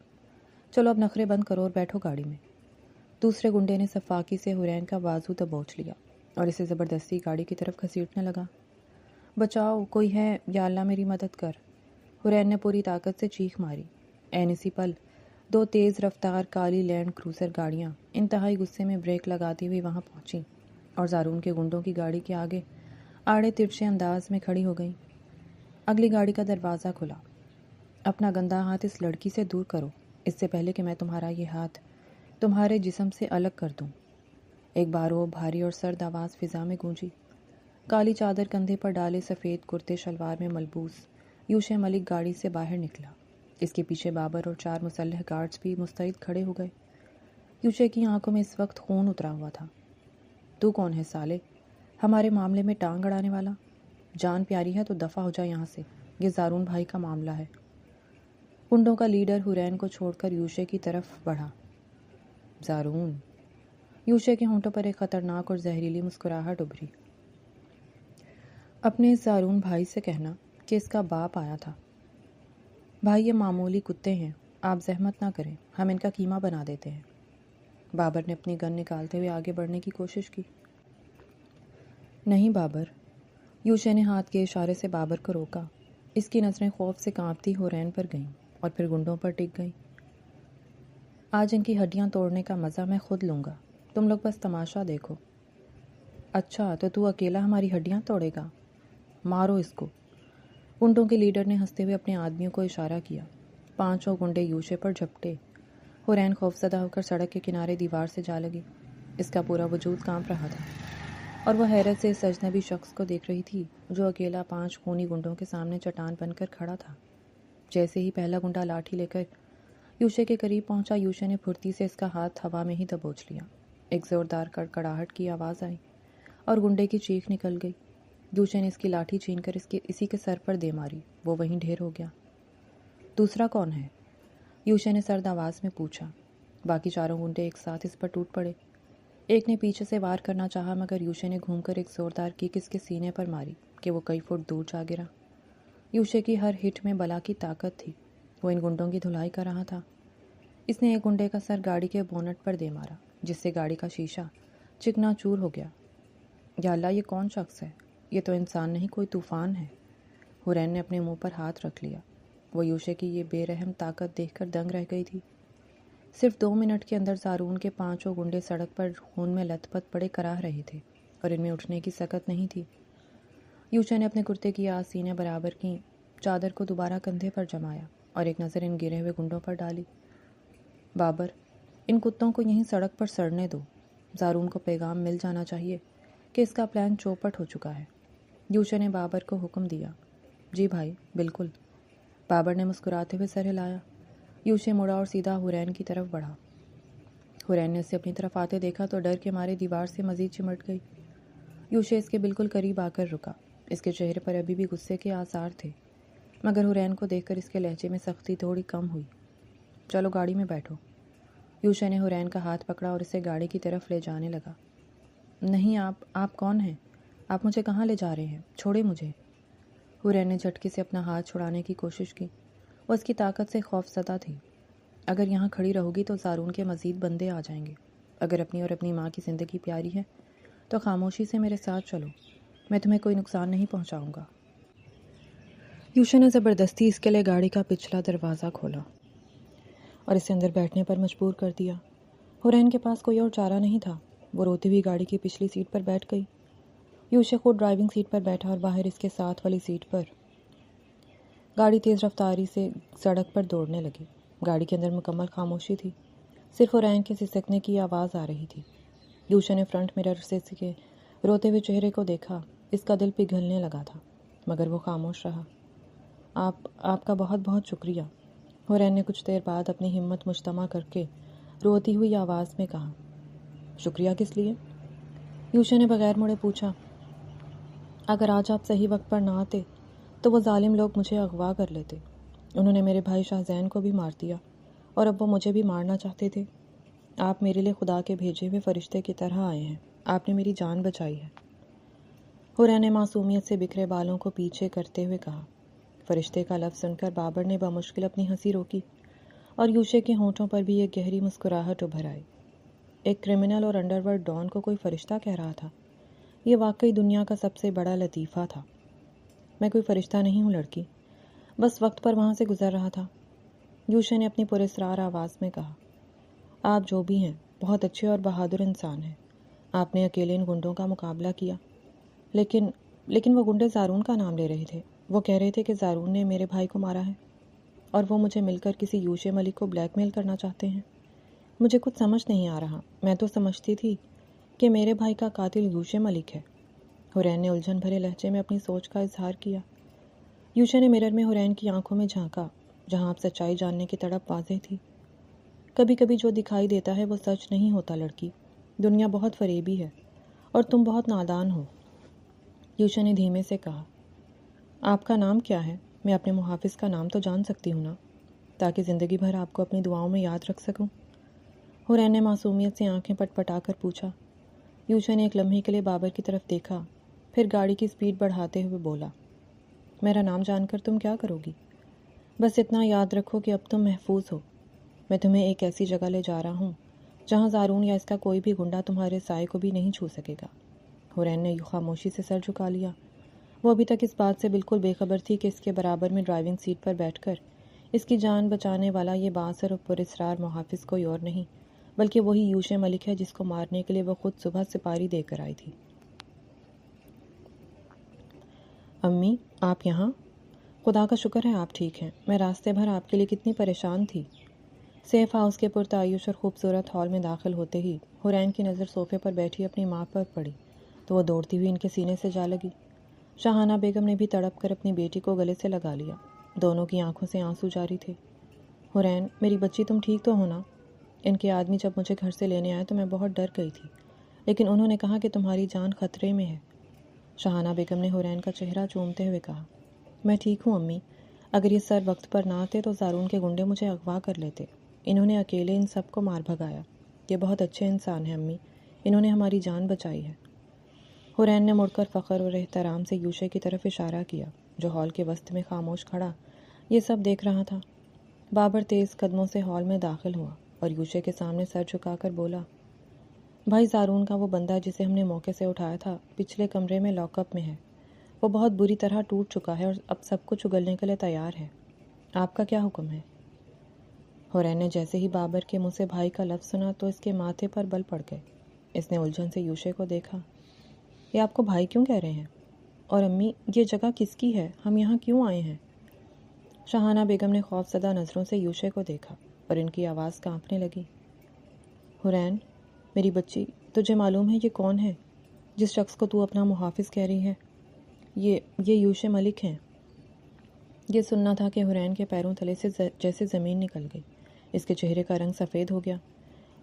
چلو اب نخرے بند کرو اور بیٹھو گاڑی میں۔ دوسرے گنڈے نے صفاقی سے حورین کا بازو دبوچ لیا اور اسے زبردستی گاڑی کی طرف گھسیٹنے لگا۔ بچاؤ، کوئی ہے، یا اللہ میری مدد کر، حورین نے پوری طاقت سے چیخ ماری۔ عین اسی پل 2 تیز رفتار کالی لینڈ کروزر گاڑیاں انتہائی غصے میں بریک لگاتی ہوئی وہاں پہنچیں اور زارون کے گنڈوں کی گاڑی کے آگے آڑے ترچھے انداز میں کھڑی ہو گئیں۔ اگلی گاڑی کا دروازہ کھلا۔ اپنا گندا ہاتھ اس لڑکی سے دور کرو، اس سے پہلے کہ میں تمہارا یہ ہاتھ تمہارے جسم سے الگ کر دوں۔ ایک بارو بھاری اور سرد آواز فضا میں گونجی۔ کالی چادر کندھے پر ڈالے، سفید کرتے شلوار میں ملبوس یوشے ملک گاڑی سے باہر نکلا۔ اس کے پیچھے بابر اور 4 مسلح گارڈز بھی مستعد کھڑے ہو گئے۔ یوشے کی آنکھوں میں اس وقت خون اترا ہوا تھا۔ تو کون ہے سالے؟ ہمارے معاملے میں ٹانگ اڑانے والا؟ جان پیاری ہے تو دفع ہو جا یہاں سے، یہ زارون بھائی کا معاملہ ہے۔ گنڈوں کا لیڈر حورین کو چھوڑ کر یوشے کی طرف بڑھا۔ زارون، یوشے کے ہونٹوں پر ایک خطرناک اور زہریلی مسکراہٹ ابھری۔ اپنے اس زارون بھائی سے کہنا کہ اس کا باپ آیا تھا۔ بھائی یہ معمولی کتے ہیں، آپ زحمت نہ کریں، ہم ان کا قیمہ بنا دیتے ہیں۔ بابر نے اپنی گن نکالتے ہوئے آگے بڑھنے کی کوشش کی۔ نہیں بابر، یوشے نے ہاتھ کے اشارے سے بابر کو روکا۔ اس کی نظریں خوف سے کانپتی حورین پر گئیں اور پھر گنڈوں پر ٹک گئیں۔ آج ان کی ہڈیاں توڑنے کا مزہ میں خود لوں گا، تم لوگ بس تماشا دیکھو۔ اچھا تو اکیلا ہماری ہڈیاں توڑے گا؟ مارو اس کو۔ گنڈوں کے لیڈر نے ہنستے ہوئے اپنے آدمیوں کو اشارہ کیا۔ 5 گنڈے یوشے پر جھپٹے۔ حورین خوفزدہ ہو کر سڑک کے کنارے دیوار سے جا لگی۔ اس کا پورا وجود کانپ رہا تھا اور وہ حیرت سے اس اجنبی شخص کو دیکھ رہی تھی جو اکیلا 5 خونی گنڈوں کے سامنے چٹان بن کر کھڑا تھا۔ جیسے ہی پہلا گنڈا لاٹھی لے کر یوشے کے قریب پہنچا، یوشے نے پھرتی سے اس کا ہاتھ ہوا میں ہی دبوچ لیا۔ ایک زوردار کڑکڑاہٹ کی آواز آئی اور گنڈے کی چیخ نکل گئی۔ یوشے نے اس کی لاٹھی چھین کر اسی کے سر پر دے ماری۔ وہ وہیں ڈھیر ہو گیا۔ دوسرا کون ہے؟ یوشے نے سرد آواز میں پوچھا۔ باقی 4 گنڈے ایک ساتھ اس پر ٹوٹ پڑے۔ ایک نے پیچھے سے وار کرنا چاہا مگر یوشے نے گھوم کر ایک زوردار کک اس کے سینے پر ماری کہ وہ کئی فٹ دور جا گرا۔ یوشے کی ہر ہٹ میں بلا کی طاقت تھی۔ وہ ان گنڈوں کی دھلائی کر رہا تھا۔ اس نے ایک گنڈے کا سر گاڑی کے بونٹ پر دے مارا جس سے گاڑی کا شیشہ چکنا چور ہو گیا۔ یا اللہ، یہ کون شخص ہے؟ یہ تو انسان نہیں، کوئی طوفان ہے۔ حورین نے اپنے منہ پر ہاتھ رکھ لیا۔ وہ یوشے کی یہ بے رحم طاقت دیکھ کر دنگ رہ گئی تھی۔ صرف 2 منٹ کے اندر زارون کے 5 گنڈے سڑک پر خون میں لت پت پڑے کراہ رہے تھے اور ان میں اٹھنے کی سکت نہیں تھی۔ یوشے نے اپنے کرتے کی آج سینے برابر کی، چادر کو دوبارہ کندھے پر جمایا اور ایک نظر ان گرے ہوئے گنڈوں پر ڈالی۔ بابر، ان کتوں کو یہیں سڑک پر سڑنے دو۔ زارون کو پیغام مل جانا چاہیے کہ اس کا پلان چوپٹ ہو چکا ہے۔ یوشے نے بابر کو حکم دیا۔ جی بھائی، بالکل۔ بابر نے مسکراتے ہوئے سر ہلایا۔ یوشے مڑا اور سیدھا حورین کی طرف بڑھا۔ حورین نے اسے اپنی طرف آتے دیکھا تو ڈر کے مارے دیوار سے مزید چمٹ گئی۔ یوشے اس کے بالکل قریب آ کر رکا۔ اس کے چہرے پر ابھی بھی غصے کے آثار تھے مگر حورین کو دیکھ کر اس کے لہجے میں سختی تھوڑی کم ہوئی۔ چلو گاڑی میں بیٹھو۔ یوشے نے حورین کا ہاتھ پکڑا اور اسے گاڑی کی طرف لے جانے لگا۔ نہیں، آپ کون ہیں؟ آپ مجھے کہاں لے جا رہے ہیں؟ چھوڑے مجھے۔ حورین نے جھٹکے سے اپنا ہاتھ چھڑانے کی کوشش کی۔ وہ اس کی طاقت سے خوف زدہ تھی۔ اگر یہاں کھڑی رہو گی تو زارون کے مزید بندے آ جائیں گے۔ اگر اپنی اور اپنی ماں کی زندگی پیاری ہے تو خاموشی سے میرے ساتھ چلو، میں تمہیں کوئی نقصان نہیں پہنچاؤں گا۔ یوشے نے زبردستی اس کے لیے گاڑی کا پچھلا دروازہ کھولا اور اسے اندر بیٹھنے پر مجبور کر دیا۔ حورین کے پاس کوئی اور چارہ نہیں تھا۔ وہ روتی ہوئی گاڑی کی پچھلی سیٹ پر بیٹھ گئی۔ یوشے خود ڈرائیونگ سیٹ پر بیٹھا اور باہر اس کے ساتھ والی سیٹ پر گاڑی تیز رفتاری سے سڑک پر دوڑنے لگی۔ گاڑی کے اندر مکمل خاموشی تھی، صرف حورین کے سسکنے کی آواز آ رہی تھی۔ یوشے نے فرنٹ مرر سے اس کے روتے ہوئے چہرے کو دیکھا۔ اس کا دل پگھلنے لگا تھا مگر وہ خاموش رہا۔ آپ کا بہت بہت شکریہ، حورین نے کچھ دیر بعد اپنی ہمت مجتمع کر کے روتی ہوئی آواز میں کہا۔ شکریہ کس لیے؟ یوشے نے بغیر مڑے پوچھا۔ اگر آج آپ صحیح وقت پر نہ آتے تو وہ ظالم لوگ مجھے اغوا کر لیتے۔ انہوں نے میرے بھائی شاہ زین کو بھی مار دیا اور اب وہ مجھے بھی مارنا چاہتے تھے۔ آپ میرے لیے خدا کے بھیجے ہوئے فرشتے کی طرح آئے ہیں۔ آپ نے میری جان بچائی ہے۔ حورین نے معصومیت سے بکھرے بالوں کو پیچھے کرتے ہوئے کہا۔ فرشتے کا لفظ سن کر بابر نے بمشکل اپنی ہنسی روکی اور یوشے کے ہونٹوں پر بھی ایک گہری مسکراہٹ ابھر آئی۔ ایک کرمنل اور انڈر ورلڈ ڈان کو کوئی فرشتہ کہہ رہا تھا۔ یہ واقعی دنیا کا سب سے بڑا لطیفہ تھا۔ میں کوئی فرشتہ نہیں ہوں لڑکی، بس وقت پر وہاں سے گزر رہا تھا، یوشے نے اپنی پراسرار آواز میں کہا۔ آپ جو بھی ہیں بہت اچھے اور بہادر انسان ہیں۔ آپ نے اکیلے ان گنڈوں کا مقابلہ کیا، لیکن وہ گنڈے زارون کا نام لے رہے تھے۔ وہ کہہ رہے تھے کہ زارون نے میرے بھائی کو مارا ہے اور وہ مجھے مل کر کسی یوشے ملک کو بلیک میل کرنا چاہتے ہیں۔ مجھے کچھ سمجھ نہیں آ رہا۔ میں تو سمجھتی تھی کہ میرے بھائی کا قاتل یوشے ملک ہے۔ حورین نے الجھن بھرے لہجے میں اپنی سوچ کا اظہار کیا۔ یوشے نے مرر میں حورین کی آنکھوں میں جھانکا جہاں اب سچائی جاننے کی تڑپ واضح تھی۔ کبھی کبھی جو دکھائی دیتا ہے وہ سچ نہیں ہوتا لڑکی، دنیا بہت فریبی ہے اور تم بہت نادان ہو۔ یوشے نے دھیمے سے کہا۔ آپ کا نام کیا ہے؟ میں اپنے محافظ کا نام تو جان سکتی ہوں نا، تاکہ زندگی بھر آپ کو اپنی دعاؤں میں یاد رکھ سکوں۔ حرین نے معصومیت سے آنکھیں پٹ پٹا کر پوچھا۔ یوشا نے ایک لمحے کے لیے بابر کی طرف دیکھا، پھر گاڑی کی سپیڈ بڑھاتے ہوئے بولا، میرا نام جان کر تم کیا کرو گی؟ بس اتنا یاد رکھو کہ اب تم محفوظ ہو۔ میں تمہیں ایک ایسی جگہ لے جا رہا ہوں جہاں زارون یا اس کا کوئی بھی گنڈا تمہارے سائے کو بھی نہیں چھو سکے گا۔ حرین نے خاموشی سے سر جھکا لیا۔ وہ ابھی تک اس بات سے بالکل بے خبر تھی کہ اس کے برابر میں ڈرائیونگ سیٹ پر بیٹھ کر اس کی جان بچانے والا یہ بااثر اور پراسرار محافظ کوئی اور نہیں بلکہ وہی یوشے ملک ہے جس کو مارنے کے لیے وہ خود صبح سپاری دے کر آئی تھی۔ امی، آپ یہاں؟ خدا کا شکر ہے آپ ٹھیک ہیں۔ میں راستے بھر آپ کے لیے کتنی پریشان تھی۔ سیف ہاؤس کے پرتعیش اور خوبصورت ہال میں داخل ہوتے ہی حرین کی نظر صوفے پر بیٹھی اپنی ماں پر پڑی تو وہ دوڑتی ہوئی ان کے سینے سے جا لگی۔ شاہانہ بیگم نے بھی تڑپ کر اپنی بیٹی کو گلے سے لگا لیا۔ دونوں کی آنکھوں سے آنسو جاری تھے۔ حرین، میری بچی تم ٹھیک تو ہو نا؟ ان کے آدمی جب مجھے گھر سے لینے آئے تو میں بہت ڈر گئی تھی، لیکن انہوں نے کہا کہ تمہاری جان خطرے میں ہے۔ شاہانہ بیگم نے حرین کا چہرہ چومتے ہوئے کہا، میں ٹھیک ہوں امی۔ اگر یہ سر وقت پر نہ آتے تو زارون کے گنڈے مجھے اغوا کر لیتے۔ انہوں نے اکیلے ان سب کو مار بھگایا۔ یہ بہت اچھے انسان ہیں امی، انہوں نے ہماری جان بچائی ہے۔ حرین نے مڑ کر فخر اور احترام سے یوشے کی طرف اشارہ کیا جو ہال کے وسط میں خاموش کھڑا یہ سب دیکھ رہا تھا۔ بابر تیز قدموں سے ہال میں داخل ہوا اور یوشے کے سامنے سر جھکا کر بولا، بھائی زارون کا وہ بندہ جسے ہم نے موقع سے اٹھایا تھا پچھلے کمرے میں لاک اپ میں ہے۔ وہ بہت بری طرح ٹوٹ چکا ہے اور اب سب کچھ اگلنے کے لیے تیار ہے۔ آپ کا کیا حکم ہے؟ حرین نے جیسے ہی بابر کے منہ سے بھائی کا لفظ سنا تو اس کے ماتھے پر بل پڑ گئے۔ اس نے الجھن سے یوشے کو دیکھا۔ یہ آپ کو بھائی کیوں کہہ رہے ہیں؟ اور امی، یہ جگہ کس کی ہے؟ ہم یہاں کیوں آئے ہیں؟ شاہانہ بیگم نے خوف زدہ نظروں سے یوشے کو دیکھا اور ان کی آواز کانپنے لگی۔ حرین، میری بچی، تجھے معلوم ہے یہ کون ہے جس شخص کو تو اپنا محافظ کہہ رہی ہے؟ یہ یوشے ملک ہیں۔ یہ سننا تھا کہ حرین کے پیروں تلے سے جیسے زمین نکل گئی۔ اس کے چہرے کا رنگ سفید ہو گیا۔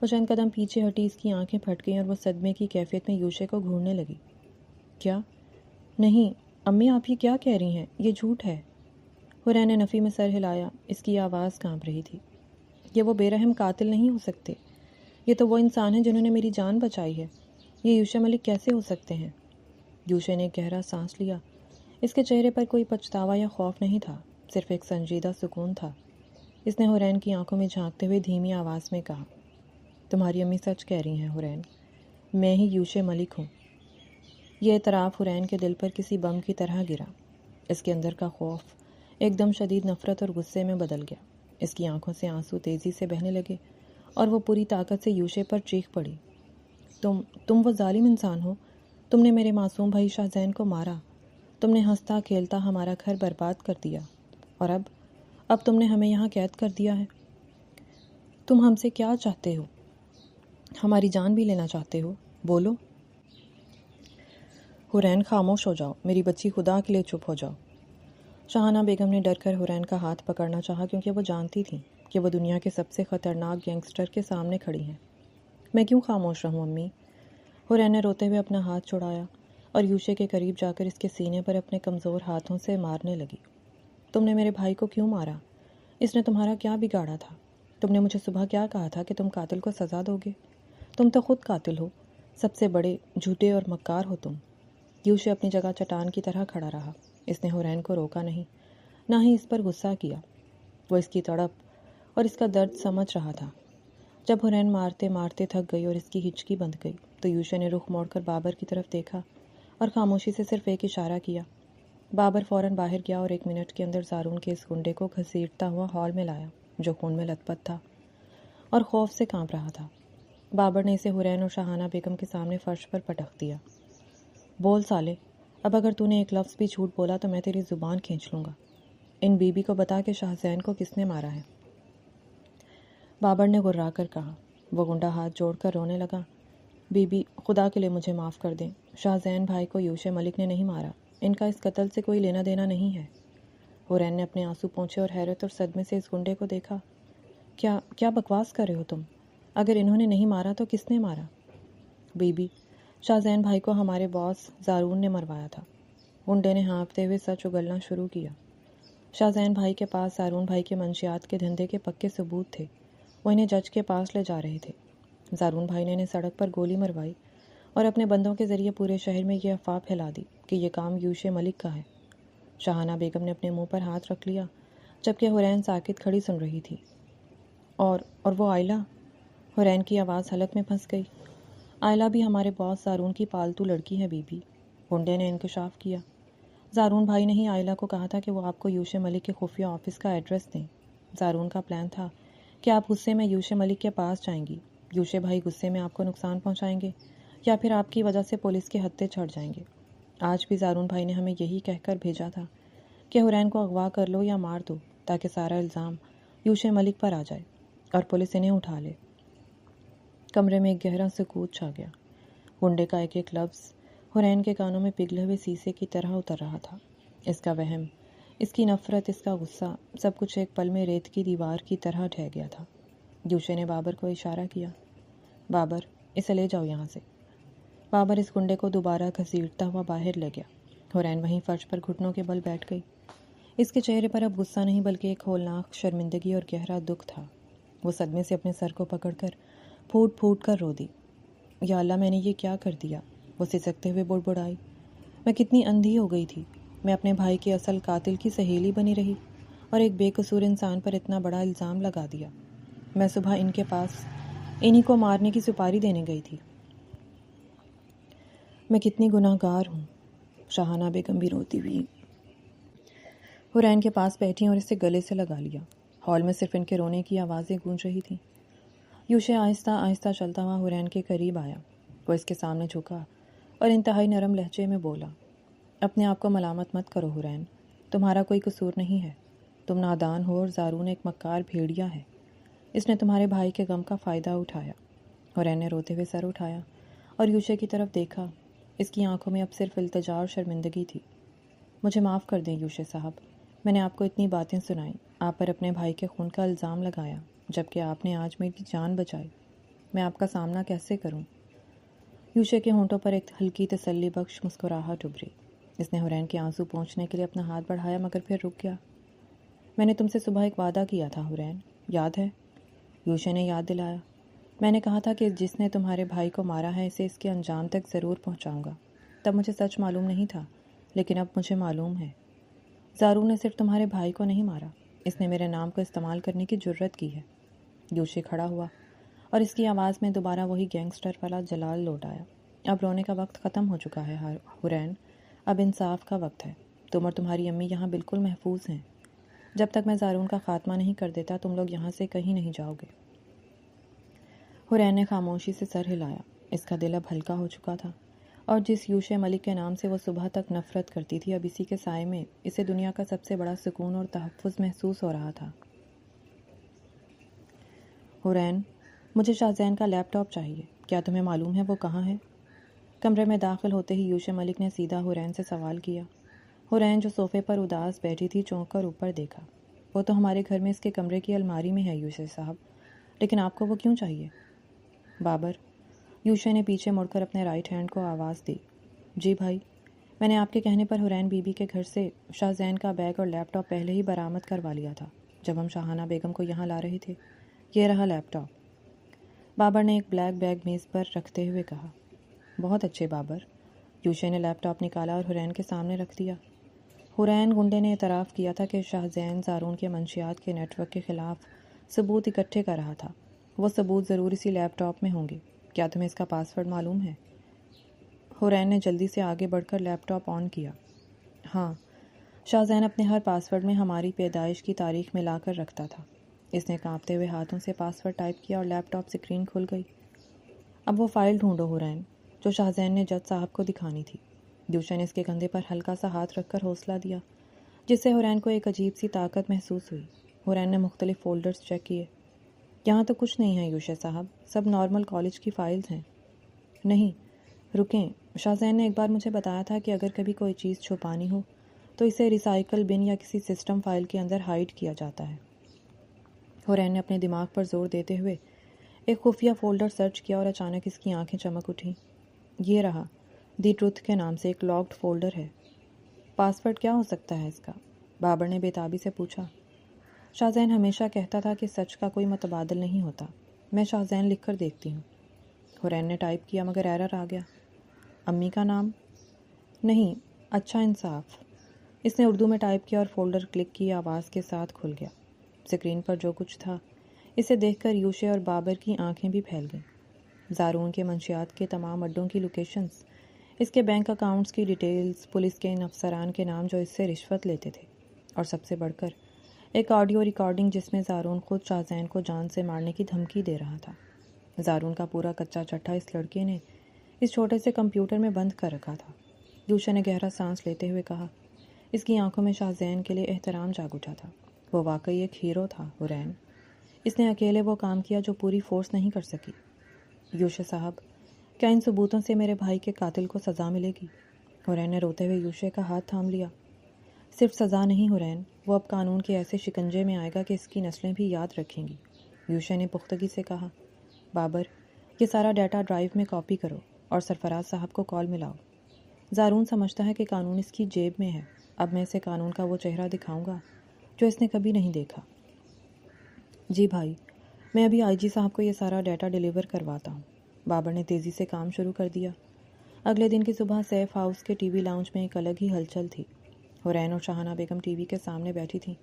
وہ چند قدم پیچھے ہٹی، اس کی آنکھیں پھٹ گئیں اور وہ صدمے کی کیفیت میں یوشے کو گھورنے لگی۔ کیا؟ نہیں امی، آپ یہ کیا کہہ رہی ہیں؟ یہ جھوٹ ہے۔ حرین نے نفی میں سر ہلایا، اس کی آواز کانپ رہی تھی۔ یہ وہ بے رحم قاتل نہیں ہو سکتے۔ یہ تو وہ انسان ہیں جنہوں نے میری جان بچائی ہے۔ یہ یوشے ملک کیسے ہو سکتے ہیں؟ یوشے نے گہرا سانس لیا۔ اس کے چہرے پر کوئی پچھتاوا یا خوف نہیں تھا، صرف ایک سنجیدہ سکون تھا۔ اس نے حرین کی آنکھوں میں جھانکتے ہوئے دھیمی آواز میں کہا، تمہاری امی سچ کہہ رہی ہیں حرین، میں ہی یوشے ملک ہوں۔ یہ اعتراف حرین کے دل پر کسی بم کی طرح گرا۔ اس کے اندر کا خوف ایک دم شدید نفرت اور غصے میں بدل گیا۔ اس کی آنکھوں سے آنسو تیزی سے بہنے لگے اور وہ پوری طاقت سے یوشے پر چیخ پڑی، تم وہ ظالم انسان ہو، تم نے میرے معصوم بھائی شاہ زین کو مارا، تم نے ہنستا کھیلتا ہمارا گھر برباد کر دیا، اور اب تم نے ہمیں یہاں قید کر دیا ہے۔ تم ہم سے کیا چاہتے ہو؟ ہماری جان بھی لینا چاہتے ہو؟ بولو۔ حرین، خاموش ہو جاؤ، میری بچی، خدا کے لیے چپ ہو جاؤ۔ شاہانہ بیگم نے ڈر کر حرین کا ہاتھ پکڑنا چاہا کیونکہ وہ جانتی تھیں کہ وہ دنیا کے سب سے خطرناک گینگسٹر کے سامنے کھڑی ہیں۔ میں کیوں خاموش رہوں امی؟ حرین نے روتے ہوئے اپنا ہاتھ چھڑایا اور یوشے کے قریب جا کر اس کے سینے پر اپنے کمزور ہاتھوں سے مارنے لگی۔ تم نے میرے بھائی کو کیوں مارا؟ اس نے تمہارا کیا بگاڑا تھا؟ تم نے مجھے صبح کیا کہا تھا کہ تم قاتل کو سزا دو گے؟ تم تو خود قاتل ہو، سب سے بڑے جھوٹے اور مکار ہو تم۔ یوشے اپنی جگہ چٹان کی طرح کھڑا رہا۔ اس نے حرین کو روکا نہیں، نہ ہی اس پر غصہ کیا۔ وہ اس کی تڑپ اور اس کا درد سمجھ رہا تھا۔ جب حرین مارتے مارتے تھک گئی اور اس کی ہچکی بند گئی تو یوشے نے رخ موڑ کر بابر کی طرف دیکھا اور خاموشی سے صرف ایک اشارہ کیا۔ بابر فوراً باہر گیا اور 1 منٹ کے اندر زارون کے اس گنڈے کو گھسیٹتا ہوا ہال میں لایا جو خون میں لت پت تھا اور خوف سے کانپ رہا تھا۔ بابر نے اسے حرین اور شاہانہ بیگم کے سامنے فرش پر پٹخ دیا۔ بول سالے، اب اگر تو نے ایک لفظ بھی جھوٹ بولا تو میں تیری زبان کھینچ لوں گا۔ ان بی بی کو بتا کہ شاہ زین کو کس نے مارا ہے۔ بابر نے غرا کر کہا۔ وہ گنڈا ہاتھ جوڑ کر رونے لگا۔ بی بی، خدا کے لیے مجھے معاف کر دیں، شاہ زین بھائی کو یوشے ملک نے نہیں مارا، ان کا اس قتل سے کوئی لینا دینا نہیں ہے۔ حرین نے اپنے آنسو پونچھے اور حیرت اور صدمے سے اس گنڈے کو دیکھا۔ کیا بکواس کر رہے ہو تم؟ اگر انہوں نے نہیں مارا تو کس نے مارا؟ بی بی، شاہ زین بھائی کو ہمارے باس زارون نے مروایا تھا۔ گنڈے نے ہانپتے ہوئے سچ اگلنا شروع کیا۔ شاہ زین بھائی کے پاس زارون بھائی کے منشیات کے دھندے کے پکے ثبوت تھے۔ وہ انہیں جج کے پاس لے جا رہے تھے۔ زارون بھائی نے انہیں سڑک پر گولی مروائی اور اپنے بندوں کے ذریعے پورے شہر میں یہ افواہ پھیلا دی کہ یہ کام یوشے ملک کا ہے۔ شاہانہ بیگم نے اپنے منہ پر ہاتھ رکھ لیا جبکہ حرین ساکت کھڑی سن رہی تھی۔ اور وہ آئلہ؟ حرین کی آواز حلق میں پھنس گئی۔ آئلہ بھی ہمارے باس زارون کی پالتو لڑکی ہے بی بی، گنڈے نے انکشاف کیا۔ زارون بھائی نے ہی آئلہ کو کہا تھا کہ وہ آپ کو یوشے ملک کے خفیہ آفس کا ایڈریس دیں۔ زارون کا پلان تھا کہ آپ غصے میں یوشے ملک کے پاس جائیں گی، یوشے بھائی غصے میں آپ کو نقصان پہنچائیں گے یا پھر آپ کی وجہ سے پولیس کے ہتھے چڑھ جائیں گے۔ آج بھی زارون بھائی نے ہمیں یہی کہہ کر بھیجا تھا کہ حرین کو اغوا کر لو یا مار دو تاکہ سارا الزام یوشے ملک پر آ جائے اور پولیس انہیں اٹھا لے۔ کمرے میں ایک گہرا سکوت چھا گیا۔ گنڈے کا ایک ایک لفظ حرین کے کانوں میں پگھلے ہوئے سیسے کی طرح اتر رہا تھا۔ اس کا وہم، اس کی نفرت، اس کا غصہ، سب کچھ ایک پل میں ریت کی دیوار کی طرح ڈھہ گیا تھا۔ یوشے نے بابر کو اشارہ کیا۔ بابر، اسے لے جاؤ یہاں سے۔ بابر اس گنڈے کو دوبارہ گھسیٹتا ہوا باہر لے گیا۔ حرین وہیں فرش پر گھٹنوں کے بل بیٹھ گئی۔ اس کے چہرے پر اب غصہ نہیں بلکہ ایک ہولناک شرمندگی اور گہرا دکھ تھا۔ وہ صدمے سے اپنے سر کو پکڑ کر پھوٹ پھوٹ کر رو دی۔ یا اللہ، میں نے یہ کیا کر دیا؟ وہ سسکتے ہوئے بڑبڑائی۔ میں کتنی اندھی ہو گئی تھی۔ میں اپنے بھائی کے اصل قاتل کی سہیلی بنی رہی اور ایک بے قصور انسان پر اتنا بڑا الزام لگا دیا۔ میں صبح ان کے پاس انہی کو مارنے کی سپاری دینے گئی تھی۔ میں کتنی گناہ گار ہوں۔ شاہانہ بیگم بھی روتی ہوئی حرین کے پاس بیٹھی اور اسے گلے سے لگا لیا۔ ہال میں صرف ان کے رونے کی آوازیں گونج رہی تھیں۔ یوشے آہستہ آہستہ چلتا ہوا حرین کے قریب آیا۔ وہ اس کے سامنے جھکا اور انتہائی نرم لہجے میں بولا، اپنے آپ کو ملامت مت کرو حرین، تمہارا کوئی قصور نہیں ہے۔ تم نادان ہو اور زارون ایک مکار بھیڑیا ہے۔ اس نے تمہارے بھائی کے غم کا فائدہ اٹھایا۔ حرین نے روتے ہوئے سر اٹھایا اور یوشے کی طرف دیکھا۔ اس کی آنکھوں میں اب صرف التجا اور شرمندگی تھی۔ مجھے معاف کر دیں یوشے صاحب، میں نے آپ کو اتنی باتیں سنائیں، آپ پر اپنے بھائی کے خون کا الزام لگایا، جبکہ آپ نے آج میری جان بچائی۔ میں آپ کا سامنا کیسے کروں؟ یوشے کے ہونٹوں پر ایک ہلکی تسلی بخش مسکراہٹ ابھری۔ اس نے حرین کے آنسو پونچھنے کے لیے اپنا ہاتھ بڑھایا مگر پھر رک گیا۔ میں نے تم سے صبح ایک وعدہ کیا تھا حرین، یاد ہے؟ یوشے نے یاد دلایا۔ میں نے کہا تھا کہ جس نے تمہارے بھائی کو مارا ہے اسے اس کے انجام تک ضرور پہنچاؤں گا۔ تب مجھے سچ معلوم نہیں تھا، لیکن اب مجھے معلوم ہے۔ زارون نے صرف تمہارے بھائی کو نہیں مارا، اس نے میرے نام کو استعمال کرنے کی جرت کی ہے۔ یوشے کھڑا ہوا اور اس کی آواز میں دوبارہ وہی گینگسٹر والا جلال لوٹ آیا۔ اب رونے کا وقت ختم ہو چکا ہے حرین، اب انصاف کا وقت ہے۔ تم اور تمہاری امی یہاں بالکل محفوظ ہیں۔ جب تک میں زارون کا خاتمہ نہیں کر دیتا تم لوگ یہاں سے کہیں نہیں جاؤ گے۔ حرین نے خاموشی سے سر ہلایا۔ اس کا دل اب ہلکا ہو چکا تھا اور جس یوشے ملک کے نام سے وہ صبح تک نفرت کرتی تھی اب اسی کے سائے میں اسے دنیا کا سب سے بڑا سکون اور تحفظ محسوس ہو رہا تھا۔ حرین، مجھے شاہزین کا لیپ ٹاپ چاہیے، کیا تمہیں معلوم ہے وہ کہاں ہے؟ کمرے میں داخل ہوتے ہی یوشے ملک نے سیدھا حرین سے سوال کیا۔ حرین جو صوفے پر اداس بیٹھی تھی چونک کر اوپر دیکھا۔ وہ تو ہمارے گھر میں اس کے کمرے کی الماری میں ہے یوشے صاحب، لیکن آپ کو وہ کیوں چاہیے؟ بابر، یوشے نے پیچھے مڑ کر اپنے رائٹ ہینڈ کو آواز دی۔ جی بھائی، میں نے آپ کے کہنے پر حرین بی بی کے گھر سے شاہزین کا بیگ اور لیپ ٹاپ پہلے ہی برآمد کروا لیا تھا جب ہم شاہانہ بیگم کو یہاں لا رہے تھے۔ یہ رہا لیپ ٹاپ، بابر نے ایک بلیک بیگ میز پر رکھتے ہوئے کہا۔ بہت اچھے بابر۔ یوشے نے لیپ ٹاپ نکالا اور حرین کے سامنے رکھ دیا۔ حرین، گنڈے نے اعتراف کیا تھا کہ شاہزین زارون کے منشیات کے نیٹ ورک کے خلاف ثبوت اکٹھے کر رہا تھا۔ وہ ثبوت ضرور اسی لیپ ٹاپ میں ہوں گے۔ کیا تمہیں اس کا پاس ورڈ معلوم ہے؟ حرین نے جلدی سے آگے بڑھ کر لیپ ٹاپ آن کیا۔ ہاں، شاہزین اپنے ہر پاس ورڈ میں ہماری پیدائش کی تاریخ ملا کر رکھتا تھا۔ اس نے کانپتے ہوئے ہاتھوں سے پاس ورڈ ٹائپ کیا اور لیپ ٹاپ اسکرین کھل گئی۔ اب وہ فائل ڈھونڈو حرین جو شاہزین نے جج صاحب کو دکھانی تھی۔ یوشے نے اس کے کندھے پر ہلکا سا ہاتھ رکھ کر حوصلہ دیا جس سے حرین کو ایک عجیب سی طاقت محسوس ہوئی۔ حرین نے مختلف فولڈرز چیک کیے۔ یہاں تو کچھ نہیں ہے یوشے صاحب، سب نارمل کالج کی فائلز ہیں۔ نہیں، رکیں، شاہزین نے ایک بار مجھے بتایا تھا کہ اگر کبھی کوئی چیز چھپانی ہو تو اسے ریسائیکل بن یا کسی سسٹم فائل کے اندر ہائیڈ کیا جاتا ہے۔ حرین نے اپنے دماغ پر زور دیتے ہوئے ایک خفیہ فولڈر سرچ کیا اور اچانک اس کی آنکھیں چمک اٹھیں۔ یہ رہا، دی ٹروتھ کے نام سے ایک لاکڈ فولڈر ہے۔ پاسورڈ کیا ہو سکتا ہے اس کا؟ بابر نے بےتابی سے پوچھا۔ شاہزین ہمیشہ کہتا تھا کہ سچ کا کوئی متبادل نہیں ہوتا۔ میں شاہزین لکھ کر دیکھتی ہوں۔ حرین نے ٹائپ کیا مگر ایرر آ گیا۔ امی کا نام؟ نہیں، اچھا انصاف۔ اس نے اردو میں ٹائپ کیا اور فولڈر کلک کی آواز کے ساتھ کھل گیا۔ اسکرین پر جو کچھ تھا اسے دیکھ کر یوشے اور بابر کی آنکھیں بھی پھیل گئیں۔ زارون کے منشیات کے تمام اڈوں کی لوکیشنز، اس کے بینک اکاؤنٹس کی ڈیٹیلز، پولیس کے ان افسران کے نام جو اس سے رشوت لیتے تھے، اور سب سے بڑھ کر ایک آڈیو ریکارڈنگ جس میں زارون خود شاہزین کو جان سے مارنے کی دھمکی دے رہا تھا۔ زارون کا پورا کچا چٹھا اس لڑکے نے اس چھوٹے سے کمپیوٹر میں بند کر رکھا تھا۔ یوشا نے گہرا سانس لیتے ہوئے کہا۔ اس کی آنکھوں میں شاہزین کے لیے احترام جاگ اٹھا تھا۔ وہ واقعی ایک ہیرو تھا حرین۔ اس نے اکیلے وہ کام کیا جو پوری فورس نہیں کر سکی۔ یوشا صاحب، کیا ان ثبوتوں سے میرے بھائی کے قاتل کو سزا ملے گی؟ حرین نے روتے ہوئے یوشے کا ہاتھ تھام لیا۔ صرف سزا نہیں حرین، وہ اب قانون کے ایسے شکنجے میں آئے گا کہ اس کی نسلیں بھی یاد رکھیں گی۔ یوشا نے پختگی سے کہا۔ بابر، یہ سارا ڈیٹا ڈرائیو میں کاپی کرو اور سرفراز صاحب کو کال ملاؤ۔ زارون سمجھتا ہے کہ قانون اس کی جیب میں ہے۔ اب میں اسے قانون کا وہ چہرہ دکھاؤں گا جو اس نے کبھی نہیں دیکھا۔ جی بھائی، میں ابھی آئی جی صاحب کو یہ سارا ڈیٹا ڈیلیور کرواتا ہوں۔ بابر نے تیزی سے کام شروع کر دیا۔ اگلے دن کی صبح سیف ہاؤس کے ٹی وی لاؤنج میں ایک الگ ہی ہلچل تھی۔ حرین اور شاہانہ بیگم ٹی وی کے سامنے بیٹھی تھیں،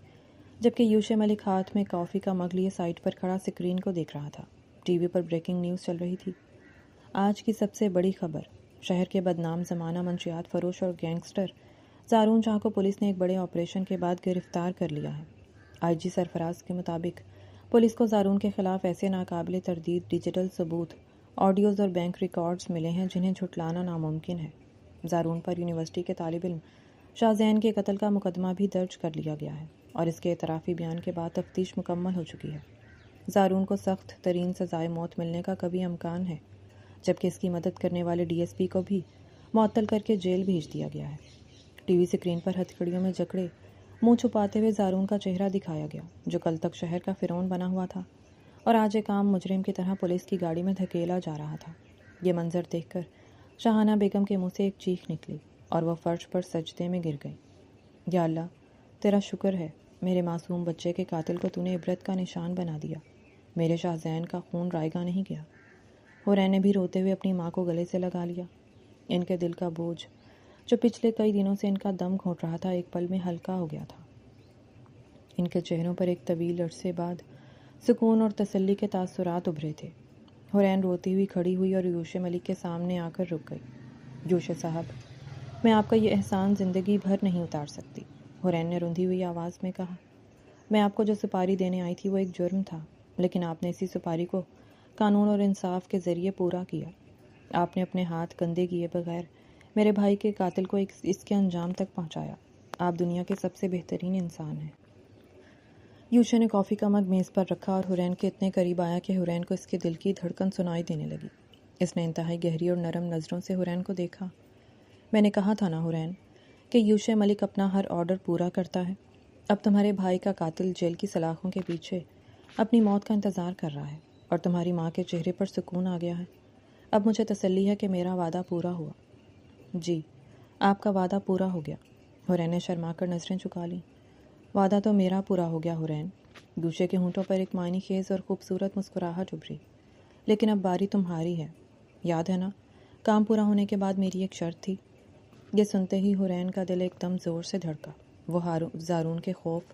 جبکہ یوشے ملک ہاتھ میں کافی کا مگ لیے سائٹ پر کھڑا اسکرین کو دیکھ رہا تھا۔ ٹی وی پر بریکنگ نیوز چل رہی تھی۔ آج کی سب سے بڑی خبر، شہر کے بدنام زمانہ منشیات فروش اور گینگسٹر زارون شاہ کو پولیس نے ایک بڑے آپریشن کے بعد گرفتار کر لیا ہے۔ آئی جی سرفراز کے مطابق پولیس کو زارون کے خلاف ایسے ناقابل تردید ڈیجیٹل ثبوت، آڈیوز اور بینک ریکارڈز ملے ہیں جنہیں جھٹلانا ناممکن ہے۔ زارون پر یونیورسٹی کے طالب علم شاہزین کے قتل کا مقدمہ بھی درج کر لیا گیا ہے اور اس کے اعترافی بیان کے بعد تفتیش مکمل ہو چکی ہے۔ زارون کو سخت ترین سزائے موت ملنے کا کبھی امکان ہے، جبکہ اس کی مدد کرنے والے ڈی ایس پی کو بھی معطل کر کے جیل بھیج دیا گیا ہے۔ ٹی وی سکرین پر ہتھکڑیوں میں جکڑے منہ چھپاتے ہوئے زارون کا چہرہ دکھایا گیا، جو کل تک شہر کا فرعون بنا ہوا تھا اور آج ایک عام مجرم کی طرح پولیس کی گاڑی میں دھکیلا جا رہا تھا۔ یہ منظر دیکھ کر شاہانہ بیگم کے منہ سے ایک چیخ نکلی اور وہ فرش پر سجدے میں گر گئی۔ یا اللہ، تیرا شکر ہے، میرے معصوم بچے کے قاتل کو تو نے عبرت کا نشان بنا دیا۔ میرے شاہزین کا خون رائگاں نہیں گیا۔ حرین نے بھی روتے ہوئے اپنی ماں کو گلے سے لگا لیا۔ ان کے دل کا بوجھ، جو پچھلے کئی دنوں سے ان کا دم گھونٹ رہا تھا، ایک پل میں ہلکا ہو گیا تھا۔ ان کے چہروں پر ایک طویل عرصے بعد سکون اور تسلی کے تاثرات ابھرے تھے۔ حرین روتی ہوئی کھڑی ہوئی اور یوشے ملک کے سامنے آ کر رک گئی۔ یوشے صاحب، میں آپ کا یہ احسان زندگی بھر نہیں اتار سکتی، حرین نے روندھی ہوئی آواز میں کہا۔ میں آپ کو جو سپاری دینے آئی تھی وہ ایک جرم تھا، لیکن آپ نے اسی سپاری کو قانون اور انصاف کے ذریعے پورا کیا۔ آپ نے اپنے ہاتھ گندے کیے بغیر میرے بھائی کے قاتل کو اس کے انجام تک پہنچایا۔ آپ دنیا کے سب سے بہترین انسان ہیں۔ یوشے نے کافی کا مگ میز پر رکھا اور حرین کے اتنے قریب آیا کہ حرین کو اس کے دل کی دھڑکن سنائی دینے لگی۔ اس نے انتہائی گہری اور نرم نظروں سے حرین کو دیکھا۔ میں نے کہا تھا نا حرین کہ یوشے ملک اپنا ہر آرڈر پورا کرتا ہے۔ اب تمہارے بھائی کا قاتل جیل کی سلاخوں کے پیچھے اپنی موت کا انتظار کر رہا ہے اور تمہاری ماں کے چہرے پر سکون آ گیا ہے۔ اب مجھے تسلی ہے کہ میرا وعدہ پورا ہوا۔ جی، آپ کا وعدہ پورا ہو گیا۔ حرین نے شرما کر نظریں جھکا لیں۔ وعدہ تو میرا پورا ہو گیا حرین۔ یوشے کے ہونٹوں پر ایک معنی خیز اور خوبصورت مسکراہٹ ابھری۔ لیکن اب باری تمہاری ہے، یاد ہے نا؟ کام پورا ہونے کے بعد میری ایک شرط تھی۔ یہ سنتے ہی حرین کا دل ایک دم زور سے دھڑکا۔ وہ زارون کے خوف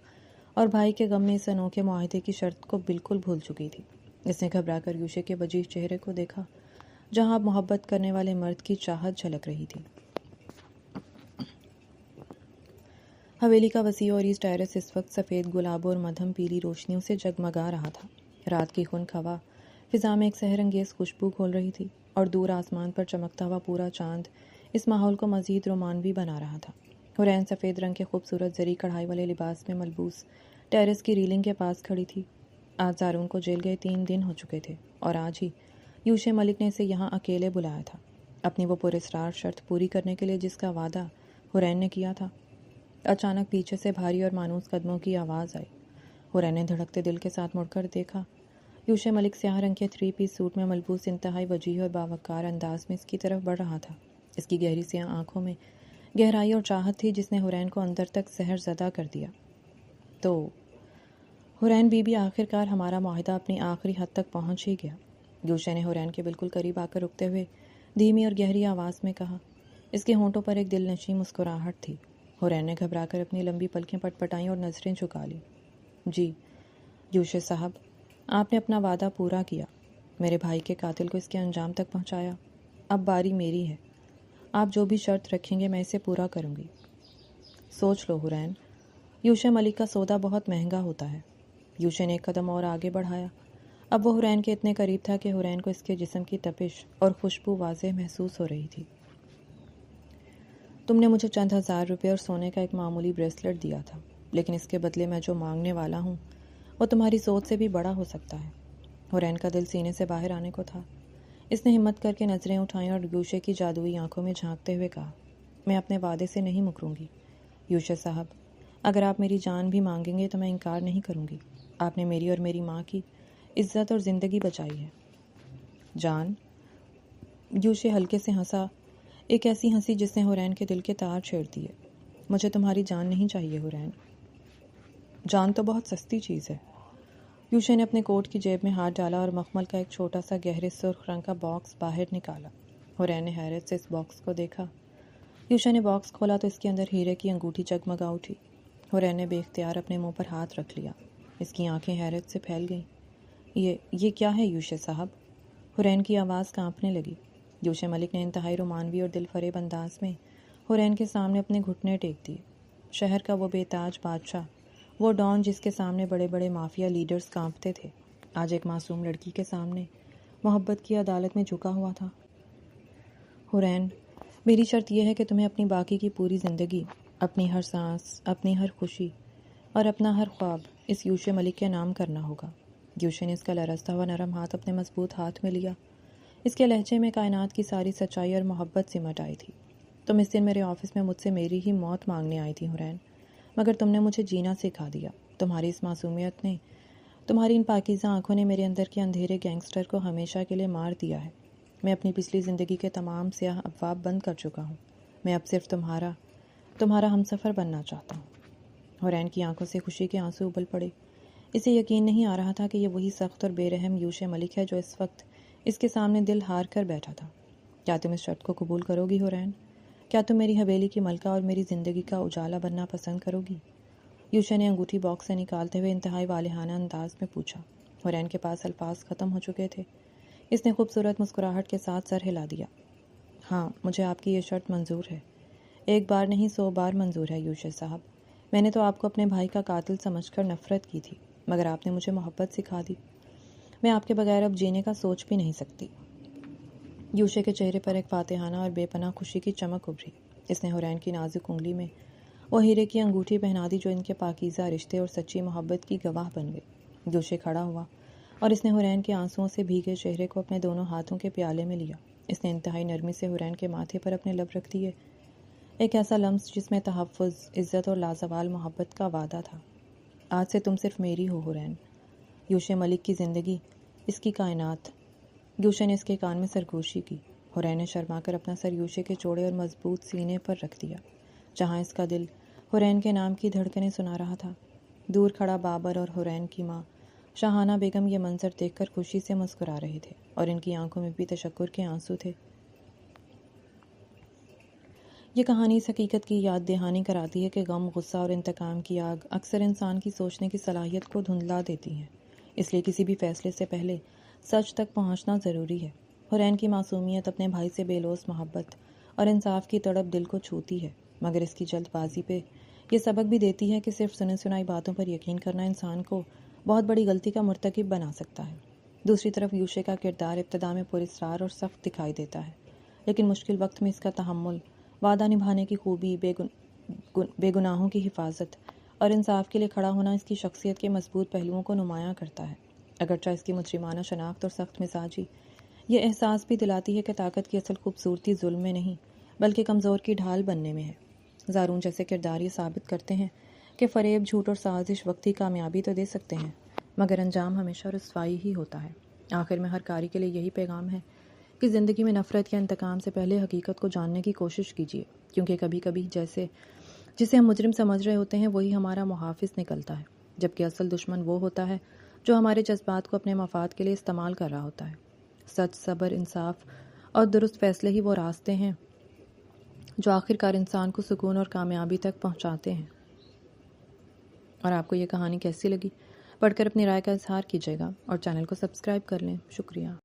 اور بھائی کے غم میں اس انوکھے معاہدے کی شرط کو بالکل بھول چکی تھی۔ اس نے گھبرا کر یوشے کے وجیح چہرے کو دیکھا، جہاں اب محبت کرنے والے مرد کی چاہت جھلک رہی تھی۔ حویلی کا وسیع اور ایسٹ ٹیرس اس وقت سفید گلابوں اور مدھم پیلی روشنیوں سے جگمگا رہا تھا۔ رات کی خنک ہوا فضا میں ایک سحر انگیز خوشبو کھول رہی تھی اور دور آسمان پر چمکتا ہوا پورا چاند اس ماحول کو مزید رومانوی بنا رہا تھا۔ حرین سفید رنگ کے خوبصورت زری کڑھائی والے لباس میں ملبوس ٹیرس کی ریلنگ کے پاس کھڑی تھی۔ آج زارون کو جیل گئے 3 دن ہو چکے تھے اور آج ہی یوشے ملک نے اسے یہاں اکیلے بلایا تھا، اپنی وہ پراسرار شرط پوری کرنے کے لیے جس کا وعدہ حرین نے کیا تھا۔ اچانک پیچھے سے بھاری اور مانوس قدموں کی آواز آئی۔ حرین نے دھڑکتے دل کے ساتھ مڑ کر دیکھا۔ یوشے ملک سیاہ رنگ کے 3 پیس سوٹ میں ملبوس انتہائی وجیح اور باوقار انداز میں اس کی طرف بڑھ رہا تھا۔ اس کی گہری سیاہ آنکھوں میں گہرائی اور چاہت تھی جس نے حرین کو اندر تک سحر زدہ کر دیا۔ تو حرین بی بی، آخر کار ہمارا معاہدہ اپنی آخری حد تک پہنچ ہی گیا۔ یوشا نے حورین کے بالکل قریب آ کر رکتے ہوئے دھیمی اور گہری آواز میں کہا۔ اس کے ہونٹوں پر ایک دل نشیں مسکراہٹ تھی۔ حورین نے گھبرا کر اپنی لمبی پلکیں پٹ پٹائیں اور نظریں جھکا لیں۔ جی یوشا صاحب، آپ نے اپنا وعدہ پورا کیا، میرے بھائی کے قاتل کو اس کے انجام تک پہنچایا۔ اب باری میری ہے، آپ جو بھی شرط رکھیں گے میں اسے پورا کروں گی۔ سوچ لو حورین، یوشا ملک کا سودا بہت مہنگا ہوتا ہے۔ یوشا نے ایک قدم اور آگے بڑھایا۔ اب وہ حورین کے اتنے قریب تھا کہ حورین کو اس کے جسم کی تپش اور خوشبو واضح محسوس ہو رہی تھی۔ تم نے مجھے چند ہزار روپے اور سونے کا ایک معمولی بریسلٹ دیا تھا، لیکن اس کے بدلے میں جو مانگنے والا ہوں وہ تمہاری سوچ سے بھی بڑا ہو سکتا ہے۔ حورین کا دل سینے سے باہر آنے کو تھا۔ اس نے ہمت کر کے نظریں اٹھائیں اور یوشا کی جادوئی آنکھوں میں جھانکتے ہوئے کہا، میں اپنے وعدے سے نہیں مکروں گی۔ یوشا صاحب، اگر آپ میری جان بھی مانگیں گے تو میں انکار نہیں کروں گی۔ آپ نے میری اور میری ماں کی عزت اور زندگی بچائی ہے۔ جان؟ یوشا ہلکے سے ہنسا، ایک ایسی ہنسی جس نے حورین کے دل کے تار چھیڑ دیے۔ مجھے تمہاری جان نہیں چاہیے حورین، جان تو بہت سستی چیز ہے۔ یوشا نے اپنے کوٹ کی جیب میں ہاتھ ڈالا اور مخمل کا ایک چھوٹا سا گہرے سرخ رنگ کا باکس باہر نکالا۔ حورین نے حیرت سے اس باکس کو دیکھا۔ یوشا نے باکس کھولا تو اس کے اندر ہیرے کی انگوٹھی جگمگا اٹھی۔ حورین نے بے اختیار اپنے منہ پر ہاتھ رکھ لیا۔ اس کی آنکھیں حیرت سے پھیل گئیں۔ یہ کیا ہے یوشا صاحب؟ حورین کی آواز کانپنے لگی۔ یوشا ملک نے انتہائی رومانوی اور دل فریب انداز میں حورین کے سامنے اپنے گھٹنے ٹیک دیے۔ شہر کا وہ بے تاج بادشاہ، وہ ڈان جس کے سامنے بڑے بڑے مافیا لیڈرز کانپتے تھے، آج ایک معصوم لڑکی کے سامنے محبت کی عدالت میں جھکا ہوا تھا۔ حورین، میری شرط یہ ہے کہ تمہیں اپنی باقی کی پوری زندگی، اپنی ہر سانس، اپنی ہر خوشی اور اپنا ہر خواب اس یوشا ملک کے نام کرنا ہوگا۔ یوشا نے اس کا لرزتا ہوا نرم ہاتھ اپنے مضبوط ہاتھ میں لیا۔ اس کے لہجے میں کائنات کی ساری سچائی اور محبت سمٹ آئی تھی۔ تم اس دن میرے آفس میں مجھ سے میری ہی موت مانگنے آئی تھی حورین، مگر تم نے مجھے جینا سکھا دیا۔ تمہاری اس معصومیت نے، تمہاری ان پاکیزہ آنکھوں نے میرے اندر کے اندھیرے گینگسٹر کو ہمیشہ کے لیے مار دیا ہے۔ میں اپنی پچھلی زندگی کے تمام سیاہ ابواب بند کر چکا ہوں۔ میں اب صرف تمہارا ہمسفر بننا چاہتا ہوں۔ حورین کی آنکھوں سے خوشی کے آنسو ابل پڑے۔ اسے یقین نہیں آ رہا تھا کہ یہ وہی سخت اور بے رحم یوشا ملک ہے جو اس وقت اس کے سامنے دل ہار کر بیٹھا تھا۔ کیا تم اس شرط کو قبول کرو گی حورین؟ کیا تم میری حویلی کی ملکہ اور میری زندگی کا اجالا بننا پسند کرو گی؟ یوشا نے انگوٹھی باکس سے نکالتے ہوئے انتہائی والہانہ انداز میں پوچھا۔ حورین کے پاس الفاظ ختم ہو چکے تھے۔ اس نے خوبصورت مسکراہٹ کے ساتھ سر ہلا دیا۔ ہاں، مجھے آپ کی یہ شرط منظور ہے، ایک بار نہیں 100 بار منظور ہے یوشا صاحب۔ میں نے تو آپ کو اپنے بھائی کا قاتل سمجھ کر نفرت کی تھی، مگر آپ نے مجھے محبت سکھا دی۔ میں آپ کے بغیر اب جینے کا سوچ بھی نہیں سکتی۔ یوشا کے چہرے پر ایک فاتحانہ اور بے پناہ خوشی کی چمک ابھری۔ اس نے حورین کی نازک انگلی میں وہ ہیرے کی انگوٹھی پہنا دی جو ان کے پاکیزہ رشتے اور سچی محبت کی گواہ بن گئی۔ یوشا کھڑا ہوا اور اس نے حورین کے آنسوؤں سے بھیگے چہرے کو اپنے دونوں ہاتھوں کے پیالے میں لیا۔ اس نے انتہائی نرمی سے حورین کے ماتھے پر اپنے لب رکھ دیے، ایک ایسا لمس جس میں تحفظ، عزت اور لازوال محبت کا وعدہ تھا۔ آج سے تم صرف میری ہو حورین، یوشا ملک کی زندگی، اس کی کائنات۔ یوشا نے اس کے کان میں سرگوشی کی۔ حورین نے شرما کر اپنا سر یوشا کے چوڑے اور مضبوط سینے پر رکھ دیا، جہاں اس کا دل حورین کے نام کی دھڑکنیں سنا رہا تھا۔ دور کھڑا بابر اور حورین کی ماں شاہانہ بیگم یہ منظر دیکھ کر خوشی سے مسکرا رہے تھے اور ان کی آنکھوں میں بھی تشکر کے آنسو تھے۔ یہ کہانی اس حقیقت کی یاد دہانی کراتی ہے کہ غم، غصہ اور انتقام کی آگ اکثر انسان کی سوچنے کی صلاحیت کو دھندلا دیتی ہیں۔ اس لیے کسی بھی فیصلے سے پہلے سچ تک پہنچنا ضروری ہے۔ حورین کی معصومیت، اپنے بھائی سے بے لوث محبت اور انصاف کی تڑپ دل کو چھوتی ہے، مگر اس کی جلد بازی پہ یہ سبق بھی دیتی ہے کہ صرف سنی سنائی باتوں پر یقین کرنا انسان کو بہت بڑی غلطی کا مرتکب بنا سکتا ہے۔ دوسری طرف یوشا کا کردار ابتدا میں پراسرار اور سخت دکھائی دیتا ہے، لیکن مشکل وقت میں اس کا تحمل، وعدہ نبھانے کی خوبی، بے گناہوں کی حفاظت اور انصاف کے لیے کھڑا ہونا اس کی شخصیت کے مضبوط پہلوؤں کو نمایاں کرتا ہے۔ اگرچہ اس کی مجرمانہ شناخت اور سخت مزاجی یہ احساس بھی دلاتی ہے کہ طاقت کی اصل خوبصورتی ظلم میں نہیں بلکہ کمزور کی ڈھال بننے میں ہے۔ زارون جیسے کردار یہ ثابت کرتے ہیں کہ فریب، جھوٹ اور سازش وقتی کامیابی تو دے سکتے ہیں، مگر انجام ہمیشہ رسوائی ہی ہوتا ہے۔ آخر میں ہر کاری کے لیے یہی پیغام ہے کہ زندگی میں نفرت یا انتقام سے پہلے حقیقت کو جاننے کی کوشش کیجیے، کیونکہ کبھی کبھی جسے ہم مجرم سمجھ رہے ہوتے ہیں وہی ہمارا محافظ نکلتا ہے، جبکہ اصل دشمن وہ ہوتا ہے جو ہمارے جذبات کو اپنے مفاد کے لیے استعمال کر رہا ہوتا ہے۔ سچ، صبر، انصاف اور درست فیصلے ہی وہ راستے ہیں جو آخرکار انسان کو سکون اور کامیابی تک پہنچاتے ہیں۔ اور آپ کو یہ کہانی کیسی لگی؟ پڑھ کر اپنی رائے کا اظہار کیجیے گا اور چینل کو سبسکرائب کر لیں۔ شکریہ۔